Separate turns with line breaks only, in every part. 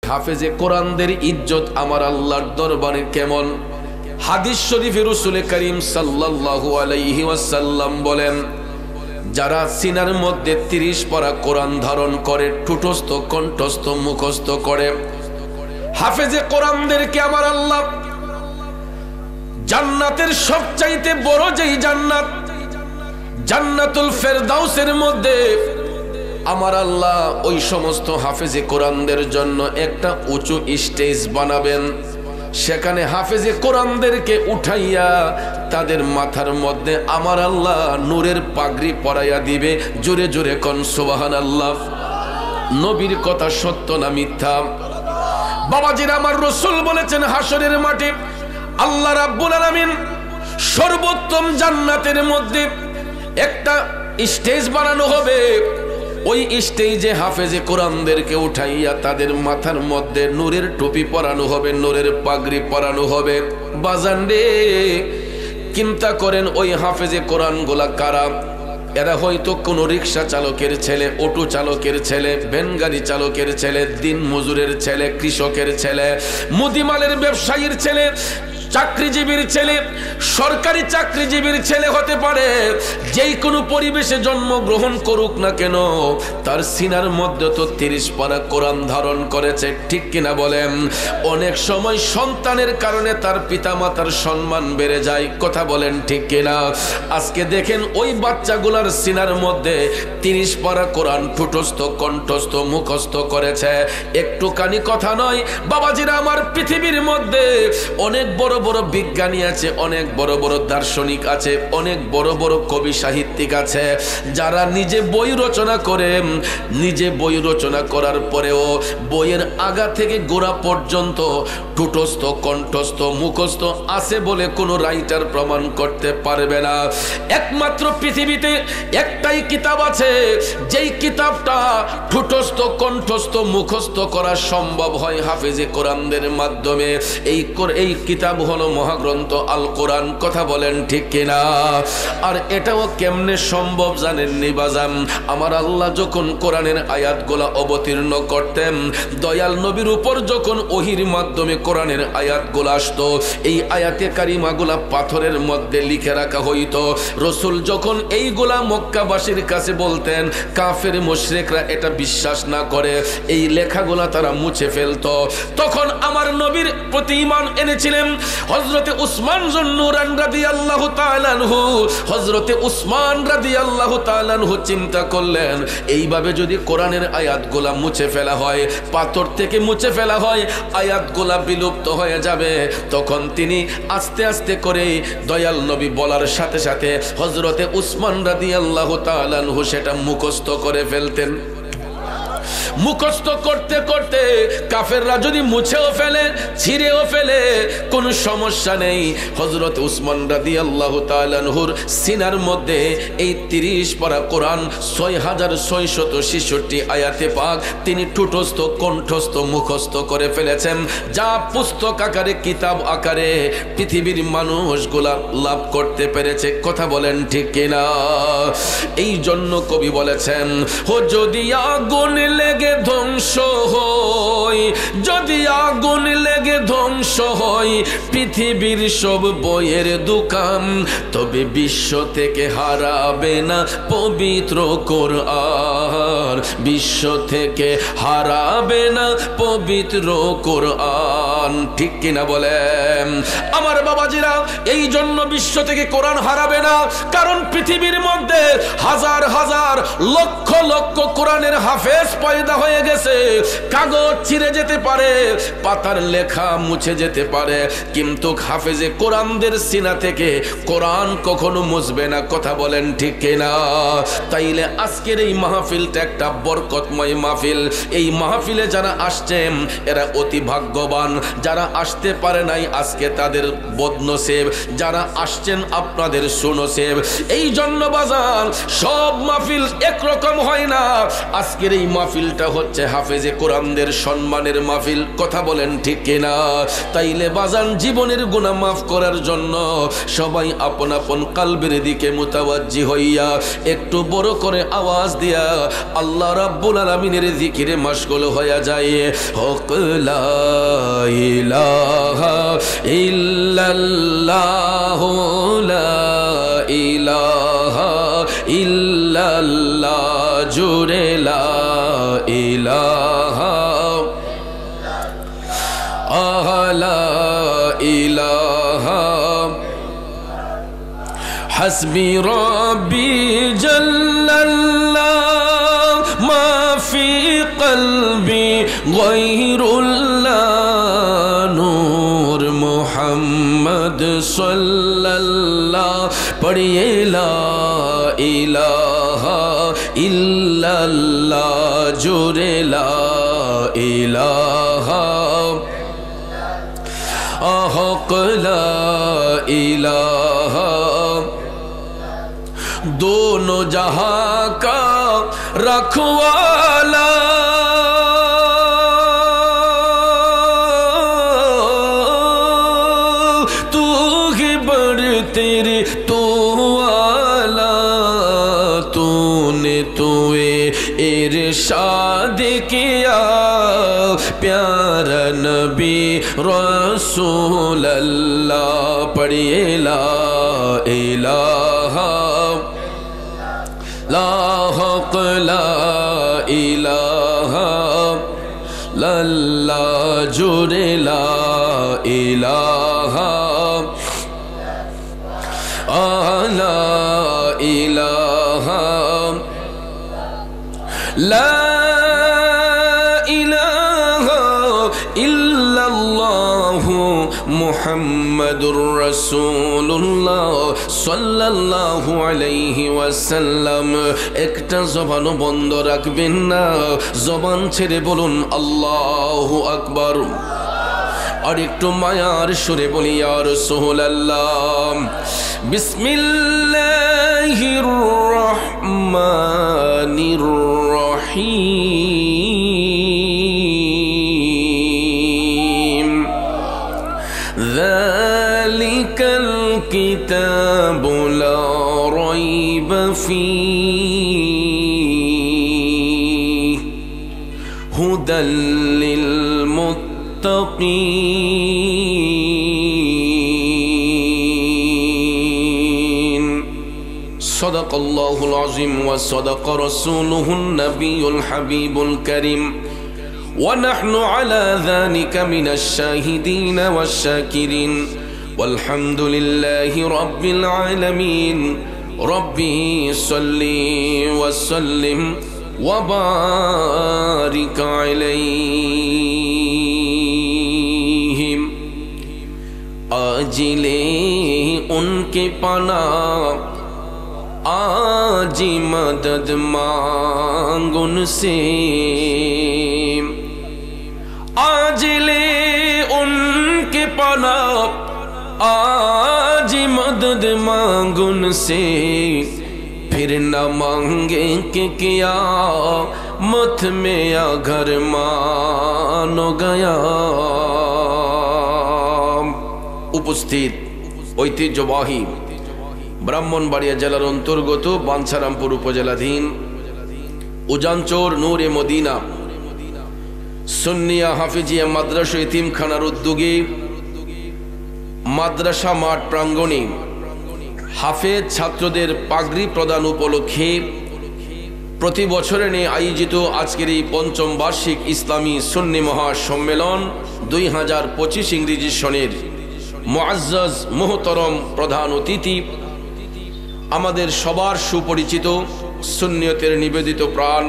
হাফেজে কোরআনদের ইজ্জত আমার আল্লাহর দরবারে কেমন? হাদিস শরীফে রাসূল করিম সাল্লাল্লাহু আলাইহি ওয়াসাল্লাম বলেন, যারা সিনার মধ্যে 30 পারা কোরআন ধারণ করে, ঠুটস্থ কণ্ঠস্থ মুখস্থ করে, হাফেজে কোরআনদেরকে আমার আল্লাহ জান্নাতের সবচাইতে বড় যেই জান্নাত, জান্নাতুল ফেরদাউসের মধ্যে আমার আল্লাহ ওই সমস্ত হাফেজে কোরআনদের জন্য একটা উঁচু স্টেজ বানাবেন। সেখানে হাফেজে কোরআনদেরকে উঠাইয়া তাদের মাথার মধ্যে আমার আল্লাহ নূরের পাগড়ি পরাইয়া দিবে। জোরে জোরে কোন সুবহানাল্লাহ। নবীর কথা সত্য না মিথ্যা? বাবাজিরা, আমার রাসূল বলেছেন, হাসরের মাঠে আল্লাহ রাব্বুল আলামিন সর্বোত্তম জান্নাতের মধ্যে একটা স্টেজ বানানো হবে। ওই স্টেজে হাফেজে কোরআনদেরকে উঠাইয়া তাদের মাথার মধ্যে নূরের টুপি পরানো হবে, নূরের পাগড়ি পরানো হবে। বাজান রে, চিন্তা করেন ওই হাফেজে কোরআনগুলা কারা? এরা হয়তো কোনো রিক্সা চালকের ছেলে, অটো চালকের ছেলে, ভ্যান গাড়ি চালকের ছেলে, দিন মজুরের ছেলে, কৃষকের ছেলে, মুদিমালের ব্যবসায়ীর ছেলে, চাকরিজীবীর ছেলে, সরকারি চাকরিজীবীর ছেলে হতে পারে। যেই কোনো পরিবেশে জন্মগ্রহণ করুক না কেন, তার সিনার মধ্যে তো 30 পারা কোরআন ধারণ করেছে। ঠিক কিনা বলেন? অনেক সময় সন্তানের কারণে তার পিতামাতার সম্মান বেড়ে যায়। কথা বলেন ঠিক কিনা? আজকে দেখেন ওই বাচ্চাগুলার সিনার মধ্যে 30 পারা কোরআন ঠুটস্থ কণ্ঠস্থ মুখস্থ করেছে। একটুখানি কথা নয় বাবাজিরা আমার, পৃথিবীর মধ্যে অনেক বড় বড় বিজ্ঞানী আছে, অনেক বড় বড় দার্শনিক আছে, অনেক বড় বড় কবি সাহিত্যিক আছে, যারা নিজে বই রচনা করে, নিজে বই রচনা করার পরেও বইয়ের আগা থেকে গোড়া পর্যন্ত ঠুটস্থ কণ্ঠস্থ মুখস্থ আছে বলে কোনো রাইটার প্রমাণ করতে পারবে না। একমাত্র পৃথিবীতে একটাই কিতাব আছে, যেই কিতাবটা ঠুটস্থ কণ্ঠস্থ মুখস্থ করা সম্ভব হয় হাফেজে কোরআনদের মাধ্যমে। এই কিতাব হলো মহাগ্রন্থ আল কোরআন। কথা বলেন ঠিক কিনা? আর এটাও কেমনে সম্ভব জানেননি বাজান? আমার আল্লাহ যখন কোরআনের আয়াতগুলা অবতীর্ণ করতেন, দয়াল নবীর উপর যখন ওহির মাধ্যমে কোরআনের আয়াতগুলা আসতো, এই আয়াতে কারিমাগুলা পাথরের মধ্যে লিখে রাখা হইতো। রাসূল যখন এইগুলা মক্কাবাসীর কাছে বলতেন, কাফের মুশরিকরা এটা বিশ্বাস না করে এই লেখাগুলা তারা মুছে ফেলতো। তখন আমার নবীর প্রতি ঈমান এনেছিলেন হযরতে উসমান যুন্নুরান রাদিয়াল্লাহু তাআলা আনহু। হযরতে উসমান রাদিয়াল্লাহু তাআলা আনহু চিন্তা করলেন, এইভাবে যদি কোরআনের আয়াতগুলা মুছে ফেলা হয়, পাথর থেকে মুছে ফেলা হয়, আয়াতগুলা বিলুপ্ত হয়ে যাবে। তখন তিনি আস্তে আস্তে করে দয়াল নবী বলার সাথে সাথে হযরতে উসমান রাদিয়াল্লাহু তাআলা আনহু সেটা মুখস্থ করে ফেলতেন। মুখস্থ করতে করতে কাফেররা যদি মুছেও ফেলে, ছিঁড়েও ফেলে, কোনো সমস্যা নেই। হযরত উসমান রাদিয়াল্লাহু তাআলা আনহুর সিনার মধ্যে এই 30 পারা কোরআন 6666 আয়াতে পাক তিনি ঠুটস্থ কণ্ঠস্থ মুখস্থ করে ফেলেছেন, যা পুস্তক আকারে কিতাব আকারে পৃথিবীর মানুষগুলা লাভ করতে পেরেছে। কথা বলেন ঠিক কিনা? এই জন্য কবি বলেছেন, ও যদি আগুন লেগে ধ্বংস হই, যদি আগুন লেগে ধ্বংস হয় পৃথিবীর সব বইয়ের দোকান, তবে বিশ্ব থেকে হারাবে না পবিত্র কোরআন, বিশ্ব থেকে হারাবে না পবিত্র কোরআন। ঠিক কিনা বলেন আমার বাবাজিরা? এই জন্য বিশ্ব থেকে কোরআন হারাবে না, কারণ পৃথিবীর মধ্যে হাজার হাজার লক্ষ লক্ষ কোরআনের হাফেজ পয়দা হয়ে গেছে। কাগজ ছিঁড়ে যেতে পারে, পাতার লেখা মুছে যেতে পারে, কিন্তু হাফেজে কোরআনদের সিনা থেকে কোরআন কখনো মুছবে না। কথা বলেন ঠিক কিনা? তাইলে আজকের এই মাহফিলটা একটা বরকতময় মাহফিল। এই মাহফিলে যারা আসছেন এরা অতি ভাগ্যবান। যারা আসতে পারে নাই আজকে তাদের বদনসিব, যারা আসছেন আপনাদের সুনসিব। এই জন্য বাজান সব মাহফিল একরকম হয় না। আজকের এই মাহফিলটা হচ্ছে হাফেজে কোরআনদের সম্মানের মাহফিল, কথা বলেন ঠিক কিনা? তাইলে বাজান জীবনের গুনাহ মাফ করার জন্য সবাই আপন আপন কালবের দিকে মুতাওয়াজ্জি হইয়া একটু বড় করে আওয়াজ দিয়া আল্লাহ রাব্বুল আলামিনের জিকিরে মশগুল হয়ে যায়। হক লা ইলাহা ইল্লাল্লাহ লা ইলাহা ইল্লাল্লাহ জুরে লা ইলাহা লা ইলাহা হাসবি রব্বি জাল্লাল্লাহ মা ফি কলবি গায়রুল্লাহ নূর মুহাম্মদ সাল্লাল্লাহ পড়িয়ে লা ইলাহা ইল্লাল্লাহ জুরে লা ইলাহা হক লা ইলাহা दोनों जहां का रखवाला तू ही बड़ तेरे तो वाला तूने तुए इरशाद किया प्यारा नबी रसूल अल्लाह पढ़िए ला इलाहा ला हक ला इलाहा लल्ला जुरे ला इलाहा ला इलाहा ला इलाहा इल्लल्लाहु मुहम्मदुर रसूलुल्लाह सल्लल्लाहु अलैहि वसल्लम। একটা জবানও বন্ধ রাখবেন না, জবান ছেড়ে বলুন আল্লাহু আকবার। আর একটু মায়ার সুরে বলি ইয়া রাসূলুল্লাহ। বিসমিল্লাহির রহমানির রহিম যালিকাল কিতাবু লা রাইবা ফীহি হুদাল লিল মুত্তাকিন। সাদাকাল্লাহুল আযীম ওয়া সাদাকা রাসূলুহুন নাবিয়ুল হাবিবুল কারীম ওয়া নাহনু আলা যালিকা মিনাশ শাহিদিন ওয়াশ শাকিরিন ওয়ালহামদুলিল্লাহি রাব্বিল আলামিন। রব্বি সাল্লি ওয়া সাল্লিম ওয়া বারিক আলাইহি। आजिले उनके पना आजी मदद मांग उनसे। आजिले उनके पना आजी मदद मांग उनसे। फिर न मांगे कि किया मत में या घर मानो गया। উপস্থিত ঐতিহ্যবাহী ব্রাহ্মণবাড়িয়া জেলার অন্তর্গত বাঞ্ছারামপুর উপজেলাধীন উজানচর নূরে মদিনা সুন্নিয়া হাফিজিয়া মাদ্রাসা এতিমখানার উদ্যোগে মাদ্রাসা মাঠ প্রাঙ্গণে হাফেজ ছাত্রদের পাগড়ি প্রদান উপলক্ষে প্রতি বছরে নিয়ে আয়োজিত আজকের এই পঞ্চম বার্ষিক ইসলামী সুন্নি মহাসম্মেলন 2025 ইংরেজি সনের মুআজ্জাজ মুহতারম প্রধান অতিথি আমাদের সবার সুপরিচিত সুন্নিয়তের নিবেদিত প্রাণ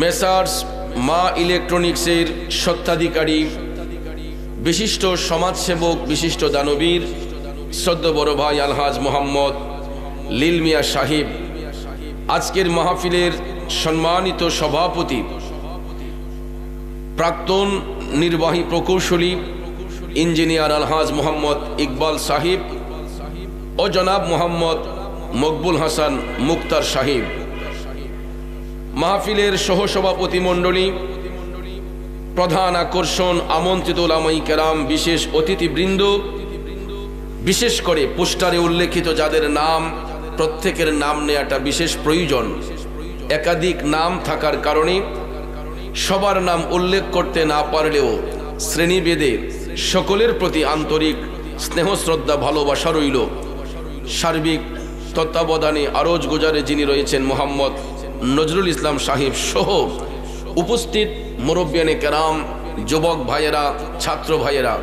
মেসার্স মা ইলেকট্রনিক্সের স্বত্বাধিকারী বিশিষ্ট সমাজসেবক বিশিষ্ট দানবীর সদ্য বড় ভাই আলহাজ মোহাম্মদ লিল মিয়া সাহেব, আজকের মাহফিলের সম্মানিত সভাপতি প্রাক্তন নির্বাহী প্রকৌশলী ইঞ্জিনিয়ার আলহাজ মোহাম্মদ ইকবাল সাহিব ও জনাব মোহাম্মদ মকবুল হাসান মুক্তার সাহিব, মাহফিলের সহসভাপতি মণ্ডলী, প্রধান আকর্ষণ, আমন্ত্রিত উলামায়ে কেরাম, বিশেষ অতিথিবৃন্দ, বিশেষ করে পোস্টারে উল্লেখিত যাদের নাম, প্রত্যেকের নাম নেওয়াটা বিশেষ প্রয়োজন। একাধিক নাম থাকার কারণে সবার নাম উল্লেখ করতে না পারলেও শ্রেণীভেদে সকলের প্রতি আন্তরিক স্নেহ শ্রদ্ধা ভালোবাসা রইল। সার্বিক তত্ত্বাবধানে আরজ গুজারে যিনি রয়েছেন মোহাম্মদ নজরুল ইসলাম সাহেব সহ উপস্থিত মুরব্বিয়ানে কেরাম, যুবক ভাইয়েরা, ছাত্র ভাইয়েরা,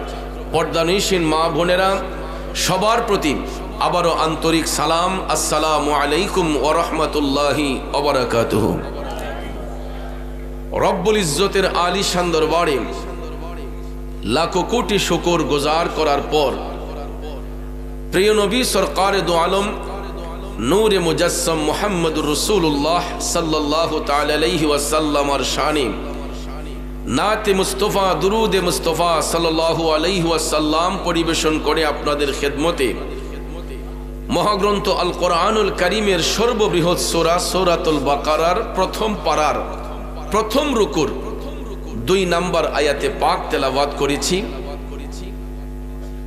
পর্দানশীন মা বোনেরা, সবার প্রতি আবারও আন্তরিক সালাম, আসসালামু আলাইকুম ওয়া রাহমাতুল্লাহি ওয়া বারাকাতুহু। রব্বুল ইজ্জতের আলিশান দরবারে লাখো কোটি শুকর গুজার করার পর প্রিয় নবী সরকারে দু আলম নূরে মুজাসসাম মুহাম্মদুর রাসূলুল্লাহ সাল্লাল্লাহু তাআলা আলাইহি ওয়াসাল্লামের শানে নাতে মুস্তাফা, দুরুদে মুস্তাফা সাল্লাল্লাহু আলাইহি ওয়াসাল্লাম পরিবেশন করে আপনাদের খেদমতে মহাগ্রন্থ আল কোরআনুল কারীমের সর্ববৃহৎ সূরা সূরাতুল বাকারার প্রথম পারার প্রথম রুকুর 2 নম্বর আয়াতে পাক তেলাওয়াত করেছি।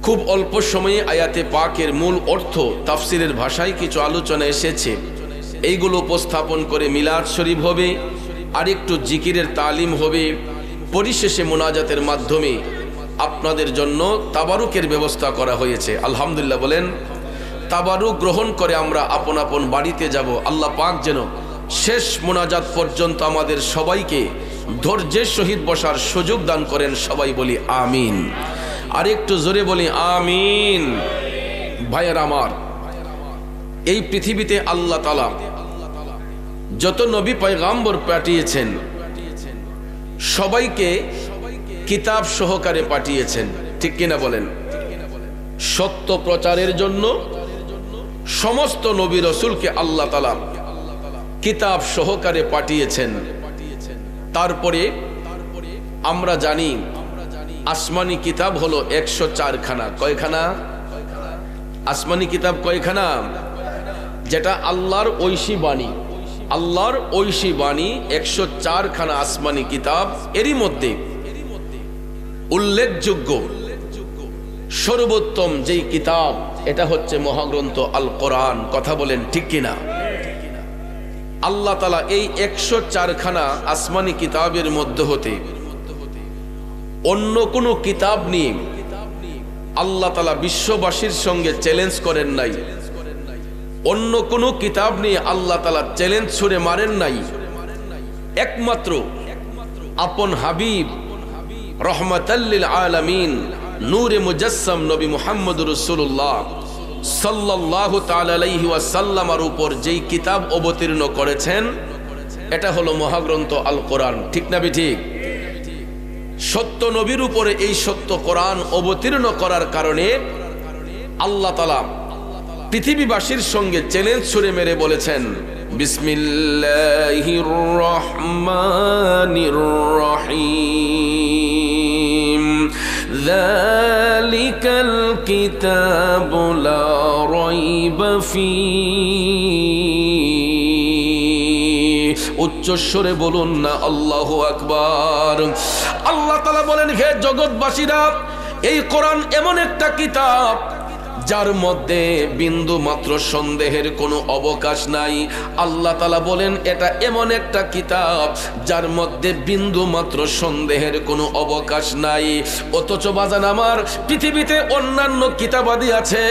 খুব অল্প সময়ে আয়াতে পাকের মূল অর্থ তাফসিরের ভাষায় কিছু আলোচনা এসেছে, এইগুলো উপস্থাপন করে মিলাদ শরীফ হবে, আর একটু জিকিরের তালিম হবে। পরিশেষে মুনাজাতের মাধ্যমে আপনাদের জন্য তাবারুকের ব্যবস্থা করা হয়েছে। আলহামদুলিল্লাহ বলেন। তাবারুক গ্রহণ করে আমরা আপন আপন বাড়িতে যাব। আল্লাহ পাক যেন শেষ মুনাজাত পর্যন্ত আমাদের সবাইকে ধৈর্যের সহিত বসার সুযোগ দান করেন। সবাই বলি আমিন। আর একটু জোরে বলি আমিন। ভাইয়ের আমার, এই পৃথিবীতে আল্লাহ তাআলা যত নবী পয়গাম্বর পাঠিয়েছেন সবাইকে কিতাব সহকারে পাঠিয়েছেন, ঠিক কিনা বলেন? সত্য প্রচারের জন্য সমস্ত নবী রাসূলকে আল্লাহ তাআলা কিতাব সহকারে পাঠিয়েছেন। তারপরে আমরা জানি আসমানি কিতাব হলো 104 খানা। কয়খানা? আসমানি কিতাব কয়খানা? যেটা আল্লাহর ঐশী বাণী, আল্লাহর ঐশী বাণী 104 খানা আসমানি কিতাব। এরই মধ্যে উল্লেখযোগ্য সর্বোত্তম যেই কিতাব, এটা হচ্ছে মহাগ্রন্থ আল কোরআন। কথা বলেন ঠিক কিনা? আল্লাহ তাআলা এই 104 খানা আসমানি কিতাবের মধ্যে হতে অন্য কোনো কিতাব নিয়ে আল্লাহ তাআলা বিশ্ববাসীর সঙ্গে চ্যালেঞ্জ করেন নাই। অন্য কোনো কিতাব নিয়ে আল্লাহ তাআলা চ্যালেঞ্জ ছুড়ে মারেন নাই। একমাত্র আপন হাবিব রহমাতাল লিল আলামিন নূরে মুজাসসাম নবী মুহাম্মদুর রাসূলুল্লাহ সাল্লাল্লাহু তাআলা আলাইহি ওয়াসাল্লামের উপর যেই কিতাব অবতীর্ণ করেছেন এটা হলো মহাগ্রন্থ আল কোরআন। ঠিক না ঠিক? সত্য নবীর উপরে এই সত্য কোরআন অবতীর্ণ করার কারণে আল্লাহ তাআলা পৃথিবীবাসীর সঙ্গে চ্যালেঞ্জ ছুড়ে মেরে বলেছেন, বিসমিল্লাহির রহমানির রহিম, যালিকাল কিতাবু লা রাইবা ফীহি। উচ্চস্বরে বলুন না আল্লাহু আকবার। আল্লাহ তাআলা বলেন, হে জগৎবাসীরা, এই কোরআন এমন একটা কিতাব যার মধ্যে বিন্দু মাত্র সন্দেহের কোনো অবকাশ নাই। আল্লাহ তাআলা বলেন এটা এমন একটা কিতাব যার মধ্যে বিন্দু মাত্র সন্দেহের কোনো অবকাশ নাই। অথচ বাজান আমার, পৃথিবীতে অন্যান্য কিতাবাদি আছে,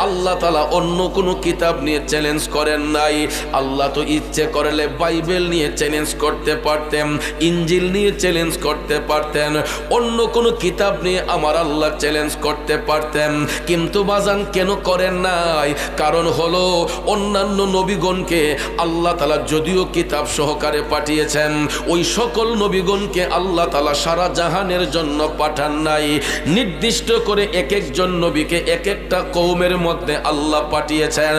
আল্লাহ তাআলা অন্য কোনো কিতাব নিয়ে চ্যালেঞ্জ করেন নাই। আল্লাহ তো ইচ্ছে করলে বাইবেল নিয়ে চ্যালেঞ্জ করতে পারতেন, ইনজিল নিয়ে চ্যালেঞ্জ করতে পারতেন, অন্য কোনো কিতাব নিয়ে আমার আল্লাহ চ্যালেঞ্জ করতে পারতেন। কিন্তু বাজান দান কেন করেন নাই? কারণ হলো অন্যান্য নবীগণকে আল্লাহ তাআলা যদিও কিতাব সহকারে পাঠিয়েছেন, ওই সকল নবীগণকে আল্লাহ তাআলা সারা জাহানের জন্য পাঠান নাই। নির্দিষ্ট করে এক একজন নবীকে এক একটা কওমের মধ্যে আল্লাহ পাঠিয়েছেন।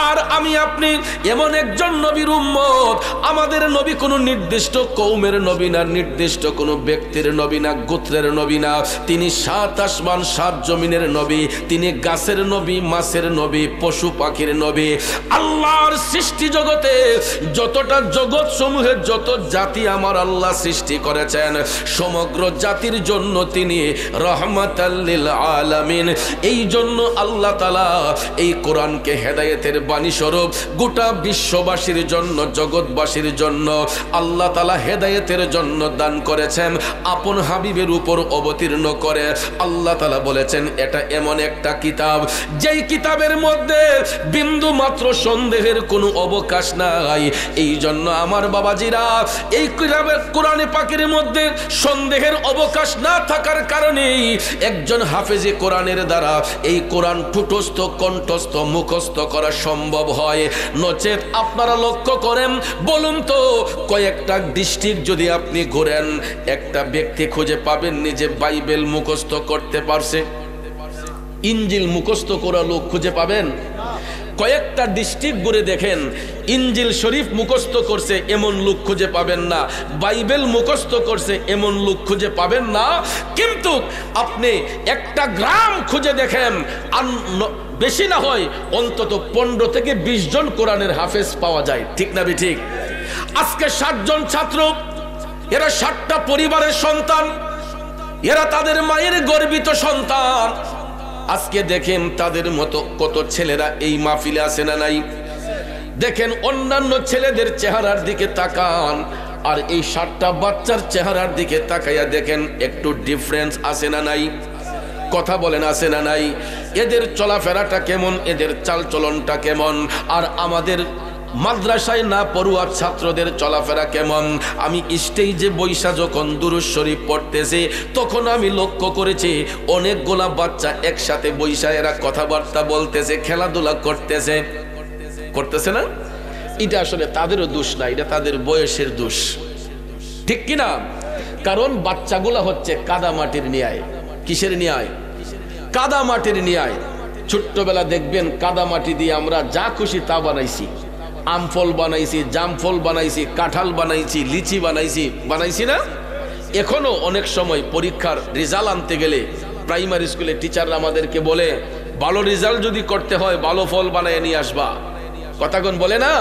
আর আমি আপনি এমন একজন নবীর উম্মত, আমাদের নবী কোনো নির্দিষ্ট কওমের নবী না, নির্দিষ্ট কোনো ব্যক্তির নবী না, গোত্রের নবী না। তিনি 7 আসমান 7 জমিনের নবী, তিনি গাছের নবী, মাছের নবী, পশু পাখির নবী। আল্লাহর সৃষ্টি জগতে যতটা জগৎ সমূহে যত জাতি আমার আল্লাহ সৃষ্টি করেছেন, সমগ্র জাতির জন্য তিনি রহমাতাল লিল আলামিন। এই জন্য আল্লাহ তাআলা এই কোরআনকে হেদায়েতের বাণী স্বরূপ গোটা বিশ্ববাসীর জন্য, জগৎবাসীর জন্য আল্লাহ তাআলা হেদায়েতের জন্য দান করেছেন। আপন হাবিবের উপর অবতীর্ণ করে আল্লাহ তাআলা বলেছেন এটা এমন একটা কিতাব, যেই কিতাবের মধ্যে বিন্দু মাত্র সন্দেহের কোনো অবকাশ নাই। এই জন্য আমার বাবাজিরা, এই কিতাবের কোরআনে পাকের মধ্যে সন্দেহের অবকাশ না থাকার কারণেই একজন হাফেজে কোরআনের দ্বারা এই কোরআন ঠুটস্থ, কণ্ঠস্থ, মুখস্থ করা সম্ভব হয়। নচেত আপনারা লক্ষ্য করেন, বলুন তো কয়েকটা ডিস্ট্রিক্ট যদি আপনি ঘুরেন, একটা ব্যক্তি খুঁজে পাবেন নিজে বাইবেল মুখস্থ করতে পারছে? ইনজিল মুখস্থ করা লোক খুঁজে পাবেন? কয়েকটা ডিস্ট্রিক্ট ঘুরে দেখেন, ইনজিল শরীফ মুখস্থ করছে এমন লোক খুঁজে পাবেন না, বাইবেল মুখস্থ করছে এমন লোক খুঁজে পাবেন না। কিন্তু আপনি একটা গ্রাম খুঁজে দেখেন, বেশি না হয় অন্তত 15 থেকে 20 জন কোরআনের হাফেজ পাওয়া যায়। ঠিক না ঠিক? আজকে 60 জন ছাত্র, এরা 60টা পরিবারের সন্তান, এরা তাদের মায়ের গর্বিত সন্তান। আজকে দেখেন তাদের মতো কত ছেলেরা এই মাহফিলে আছে না নাই? দেখেন অন্যান্য ছেলেদের চেহারার দিকে তাকান, আর এই 60টা বাচ্চার চেহারার দিকে তাকাইয়া দেখেন একটু ডিফারেন্স আছে না নাই? কথা বলেন আছে না নাই? এদের চলাফেরাটা কেমন, এদের চালচলনটা কেমন, আর আমাদের মাদ্রাসায় না পড়ুয়া ছাত্রদের চলাফেরা কেমন? আমি স্টেজে বৈশা যখন দুরূদ শরীফ পড়তেছি, তখন আমি লক্ষ্য করেছি অনেকগুলা বাচ্চা একসাথে বৈশা এরা কথাবার্তা বলতেছে, খেলাধুলা করতেছে না? এটা আসলে তাদেরও দোষ না, এটা তাদের বয়সের দোষ। ঠিক কিনা? কারণ বাচ্চাগুলা হচ্ছে কাদা মাটির ন্যায়। কিসের ন্যায়? কাদা মাটির ন্যায়। ছোট্টবেলা দেখবেন কাদা মাটি দিয়ে আমরা যা খুশি তা বানাইছি। আম ফল বানাইছি, জাম ফল বানাইছি, কাঁঠাল বানাইছি, লিচি বানাইছি না? এখনো অনেক সময় পরীক্ষার রেজাল্ট আনতে গেলে প্রাইমারি স্কুলে টিচাররা আমাদেরকে বলে, ভালো রেজাল্ট যদি করতে হয় ভালো ফল বানিয়ে নিয়ে আসবা। কথাগণ বলে না?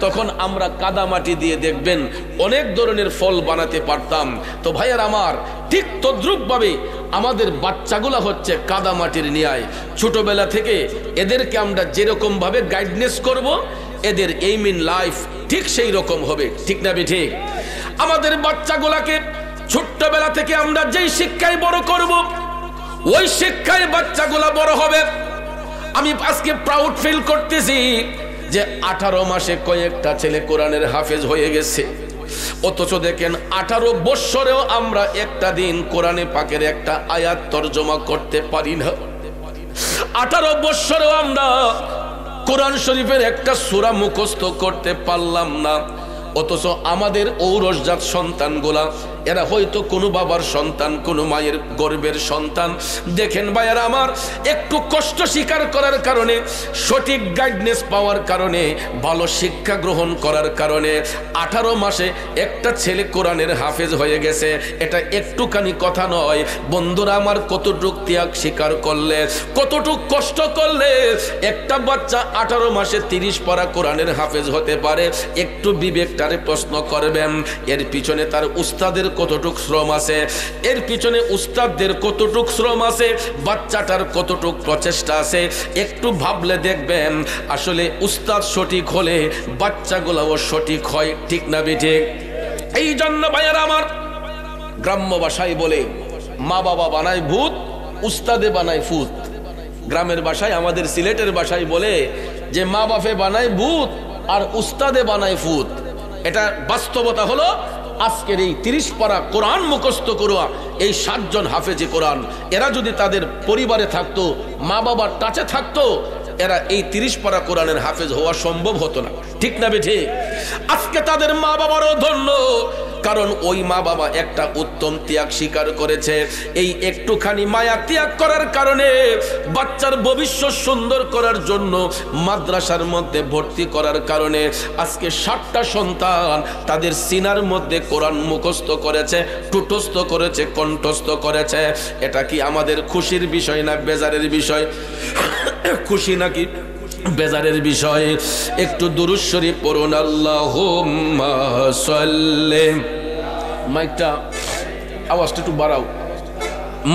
তখন আমরা কাদা মাটি দিয়ে দেখবেন অনেক ধরনের ফল বানাতে পারতাম। তো ভাইয়ার আমার, ঠিক তদ্রুপ ভাবে আমাদের বাচ্চাগুলা হচ্ছে কাদা মাটির ন্যায়। ছোটবেলা থেকে এদেরকে আমরা যেরকম ভাবে গাইডনেস করব, এদের এইম ইন লাইফ ঠিক সেই রকম হবে। ঠিক না ঠিক? আমাদের বাচ্চাগুলাকে ছোট্টবেলা থেকে আমরা যেই শিক্ষায় বড় করব, ওই শিক্ষায় বাচ্চাগুলা বড় হবে। আমি আজকে প্রাউড ফিল করতেছি যে 18 মাসে কয়েকটা ছেলে কোরআনের হাফেজ হয়ে গেছে। অথচ দেখেন 18 বৎসরেও আমরা একটা দিন কোরআনে পাকের একটা আয়াত তর্জমা করতে পারি না। 18 বৎসরেও আমরা কোরআন শরীফের একটা সূরা মুখস্থ করতে পারলাম না। অথচ আমাদের ঔরসজাত সন্তানগুলা, এরা হয়তো কোনো বাবার সন্তান, কোনো মায়ের গর্ভের সন্তান। দেখেন ভাইয়ারা আমার, একটু কষ্ট স্বীকার করার কারণে, সঠিক গাইডনেস পাওয়ার কারণে, ভালো শিক্ষা গ্রহণ করার কারণে 18 মাসে একটা ছেলে কোরআনের হাফেজ হয়ে গেছে। এটা একটুখানি কথা নয় বন্ধুরা আমার। কতটুক ত্যাগ স্বীকার করলে, কতটুক কষ্ট করলে একটা বাচ্চা 18 মাসে 30 পারা কোরআনের হাফেজ হতে পারে? একটু বিবেকটারে প্রশ্ন করবেন। এর পিছনে তার উস্তাদের কতটুক শ্রম আছে, এর পিছনে উস্তাদদের কতটুক শ্রম আছে, বাচ্চাটার কতটুক প্রচেষ্টা আছে। একটু ভাবলে দেখবেন আসলে উস্তাদ সঠিক হলে বাচ্চাগুলাও সঠিক হয়। ঠিক না বেঠিক? এই জন্য ভাইয়ারা আমার, গ্রাম্য ভাষায় বলে মা বাবা বানায় ভূত, উস্তাদে বানায় ফুত। গ্রামের ভাষায়, আমাদের সিলেটের ভাষায় বলে যে মা বাপে বানায় ভূত আর উস্তাদে বানায় ফুত। এটা বাস্তবতা হলো আজকের এই 30 পারা কোরআন মুখস্থ করুয়া এই 7 জন হাফেজে কোরআন, এরা যদি তাদের পরিবারে থাকতো, মা বাবার টাচে থাকতো, এরা এই 30 পারা কোরআনের হাফেজ হওয়া সম্ভব হতো না। ঠিক না বেঠে? আজকে তাদের মা বাবারও ধন্য, কারণ ওই মা বাবা একটা উত্তম ত্যাগ স্বীকার করেছে। এই একটুখানি মায়া ত্যাগ করার কারণে বাচ্চার ভবিষ্যৎ সুন্দর করার জন্য মাদ্রাসার মধ্যে ভর্তি করার কারণে আজকে 7টা সন্তান তাদের সিনার মধ্যে কোরআন মুখস্থ করেছে, টুটস্থ করেছে, কণ্ঠস্থ করেছে। এটা কি আমাদের খুশির বিষয় না বেজারের বিষয়? খুশি নাকি বেজারের বিষয়? একটু দুরূদ শরীফ পড়ুন। আল্লাহুম্মা সাল্লি, মাইকটা আওয়াজটা একটু বাড়াও।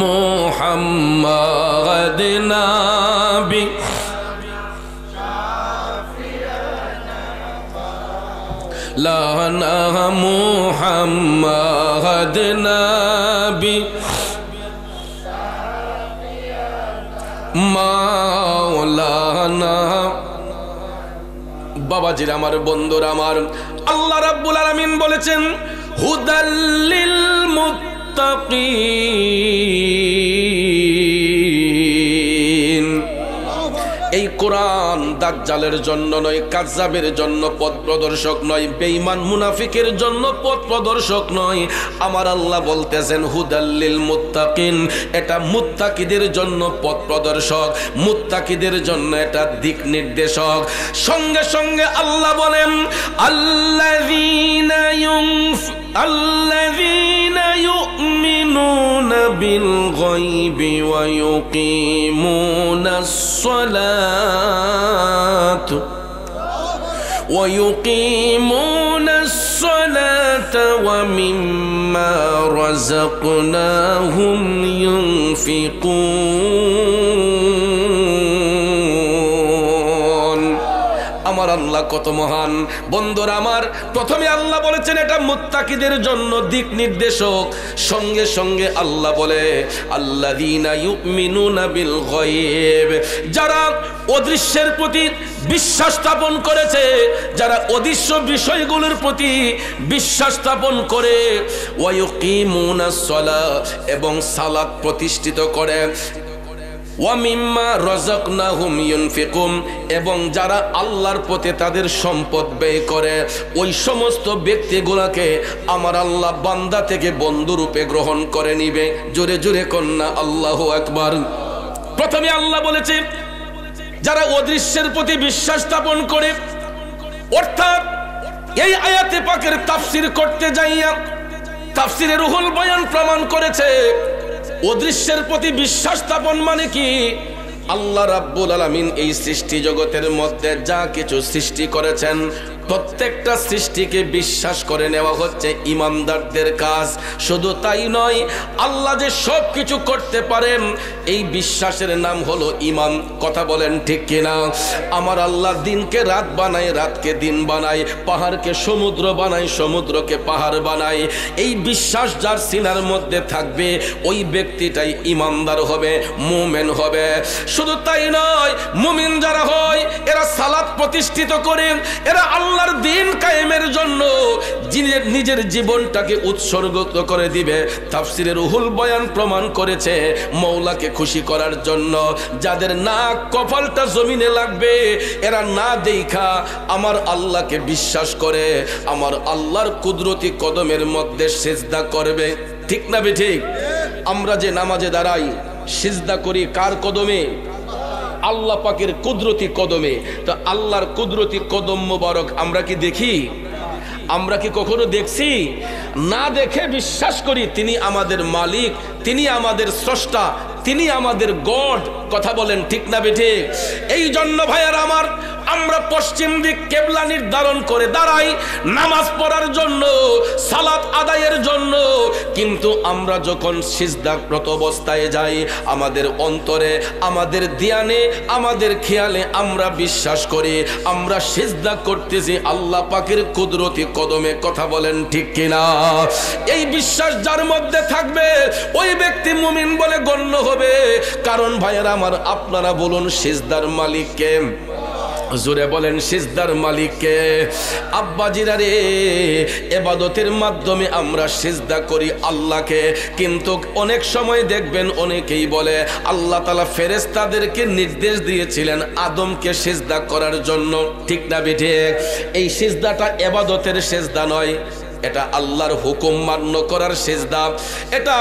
মুহাম্মাদ নাবি লানা, মুহাম্মাদ নাবি মাওলানা। বাবাজির আমার, বন্ধুরা আমার, আল্লাহ রাব্বুল আলামিন বলেছেন হুদাল্লিল মুত্তাকিন। এই কোরআন দাজ্জালের জন্য নয়, কাজ্জাবের জন্য পথ প্রদর্শক নয়, বেঈমান মুনাফিকের জন্য পথ প্রদর্শক নয়। আমার আল্লাহ বলতেছেন হুদাল্লিল মুত্তাকিন, এটা মুত্তাকিদের জন্য পথ প্রদর্শক, মুত্তাকিদের জন্য এটা দিক নির্দেশক। সঙ্গে সঙ্গে আল্লাহ বলেন আল্লাযীনা ইউমিনুনা বিল গায়বি ওয়া ইউকিমুনাস সালাত ويقيمون الصلاة ومما رزقناهم ينفقون। আমার আল্লাহ কত মহান! বন্ধুরা আমার, প্রথমে আল্লাহ বলেছেন এটা মুত্তাকিদের জন্য দিক নির্দেশক। সঙ্গে সঙ্গে আল্লাহ বলে আল্লাযীনা ইউমিনুনা বিল গায়ব, যারা অদৃশ্যের প্রতি বিশ্বাস স্থাপন করেছে, যারা অদৃশ্য বিষয়গুলোর প্রতি বিশ্বাস স্থাপন করে, ওয়া ইউকিমুনাস সালাহ, এবং সালাত প্রতিষ্ঠিত করে, ওয়া মিম্মা রাযাকনাহুম ইউনফিকুন, এবং যারা আল্লাহর পথে তাদের সম্পদ ব্যয় করে, ওই সমস্ত ব্যক্তিগুলোকে আমার আল্লাহ বান্দা থেকে বন্ধুরূপে গ্রহণ করে নিবে। জোরে জোরে কন্যা আল্লাহু আকবার। প্রথমে আল্লাহ বলেছে যারা অদৃশ্যের প্রতি বিশ্বাস স্থাপন করে, অর্থাৎ এই আয়াতে পাকের তাফসীর করতে যাইয়া তাফসীরে রুহুল বয়ান প্রমাণ করেছে অদৃশ্যের প্রতি বিশ্বাস স্থাপন মানে কি? আল্লাহ রাব্বুল আলামিন এই সৃষ্টি জগতের মধ্যে যা কিছু সৃষ্টি করেছেন, প্রত্যেকটা সৃষ্টিকে বিশ্বাস করে নেওয়া হচ্ছে ইমানদারদের কাজ। শুধু তাই নয়, আল্লাহ যে সব কিছু করতে পারেন, এই বিশ্বাসের নাম হলো ঈমান। কথা বলেন ঠিক কিনা? আমার আল্লাহ দিনকে রাত বানায়, রাতকে দিন বানায়, পাহাড়কে সমুদ্র বানায়, সমুদ্রকে পাহাড় বানায়। এই বিশ্বাস যার সিনার মধ্যে থাকবে, ওই ব্যক্তিটাই ইমানদার হবে, মুমিন হবে। শুধু তাই নয়, মুমিন যারা হয় এরা সালাত প্রতিষ্ঠিত করেন, এরা আল্লাহর দিন কায়েমের জন্য নিজের জীবনটাকে উৎসর্গ করে দিবে। তাফসীরে রুহুল বয়ান প্রমাণ করেছে মওলাকে খুশি করার জন্য যাদের নাক কপালটা জমিনে লাগবে, এরা না দেখা আমার আল্লাহকে বিশ্বাস করে আমার আল্লাহর কুদরতি কদমের মধ্যে সিজদা করবে। ঠিক না বে ঠিক? আমরা যে নামাজে দাঁড়াই, সিজদা করি কার কদমে? আল্লাহ পাকের কুদরতি কদমে। তো আল্লাহর কুদরতি কদম মোবারক আমরা কি দেখি? আমরা কি কখনো দেখছি? না দেখে বিশ্বাস করি তিনি আমাদের মালিক, তিনি আমাদের স্রষ্টা, তিনি আমাদের গড। কথা বলেন ঠিক না বেঠে? এই জন্য ভাইয়ার আমার, আমরা পশ্চিম দিক কেবলা নির্ধারণ করে দাঁড়াই নামাজ পড়ার জন্য, সালাত আদায়ের জন্য, কিন্তু আমরা যখন সিজদারত অবস্থায় যাই, আমাদের অন্তরে, আমাদের ধ্যানে, আমাদের খেয়ালে আমরা বিশ্বাস করি আমরা সিজদা করতেছি আল্লাহ পাকের কুদরতি কদমে। কথা বলেন ঠিক কিনা? এই বিশ্বাস যার মধ্যে থাকবে ওই ব্যক্তি মুমিন বলে গণ্য হবে। কারণ ভাইয়েরা আমার, আপনারা বলুন সিজদার মালিক কে? জোরে বলেন সিজদার মালিককে। আব্বাজিরা রে, ইবাদতের মাধ্যমে আমরা সিজদা করি আল্লাহকে, কিন্তু অনেক সময় দেখবেন অনেকেই বলে আল্লাহ তাআলা ফেরেশতাদেরকে নির্দেশ দিয়েছিলেন আদমকে সিজদা করার জন্য। ঠিক না বেঠিক? এই সিজদাটা ইবাদতের সিজদা নয়, এটা আল্লাহর হুকুম মান্য করার সিজদা। এটা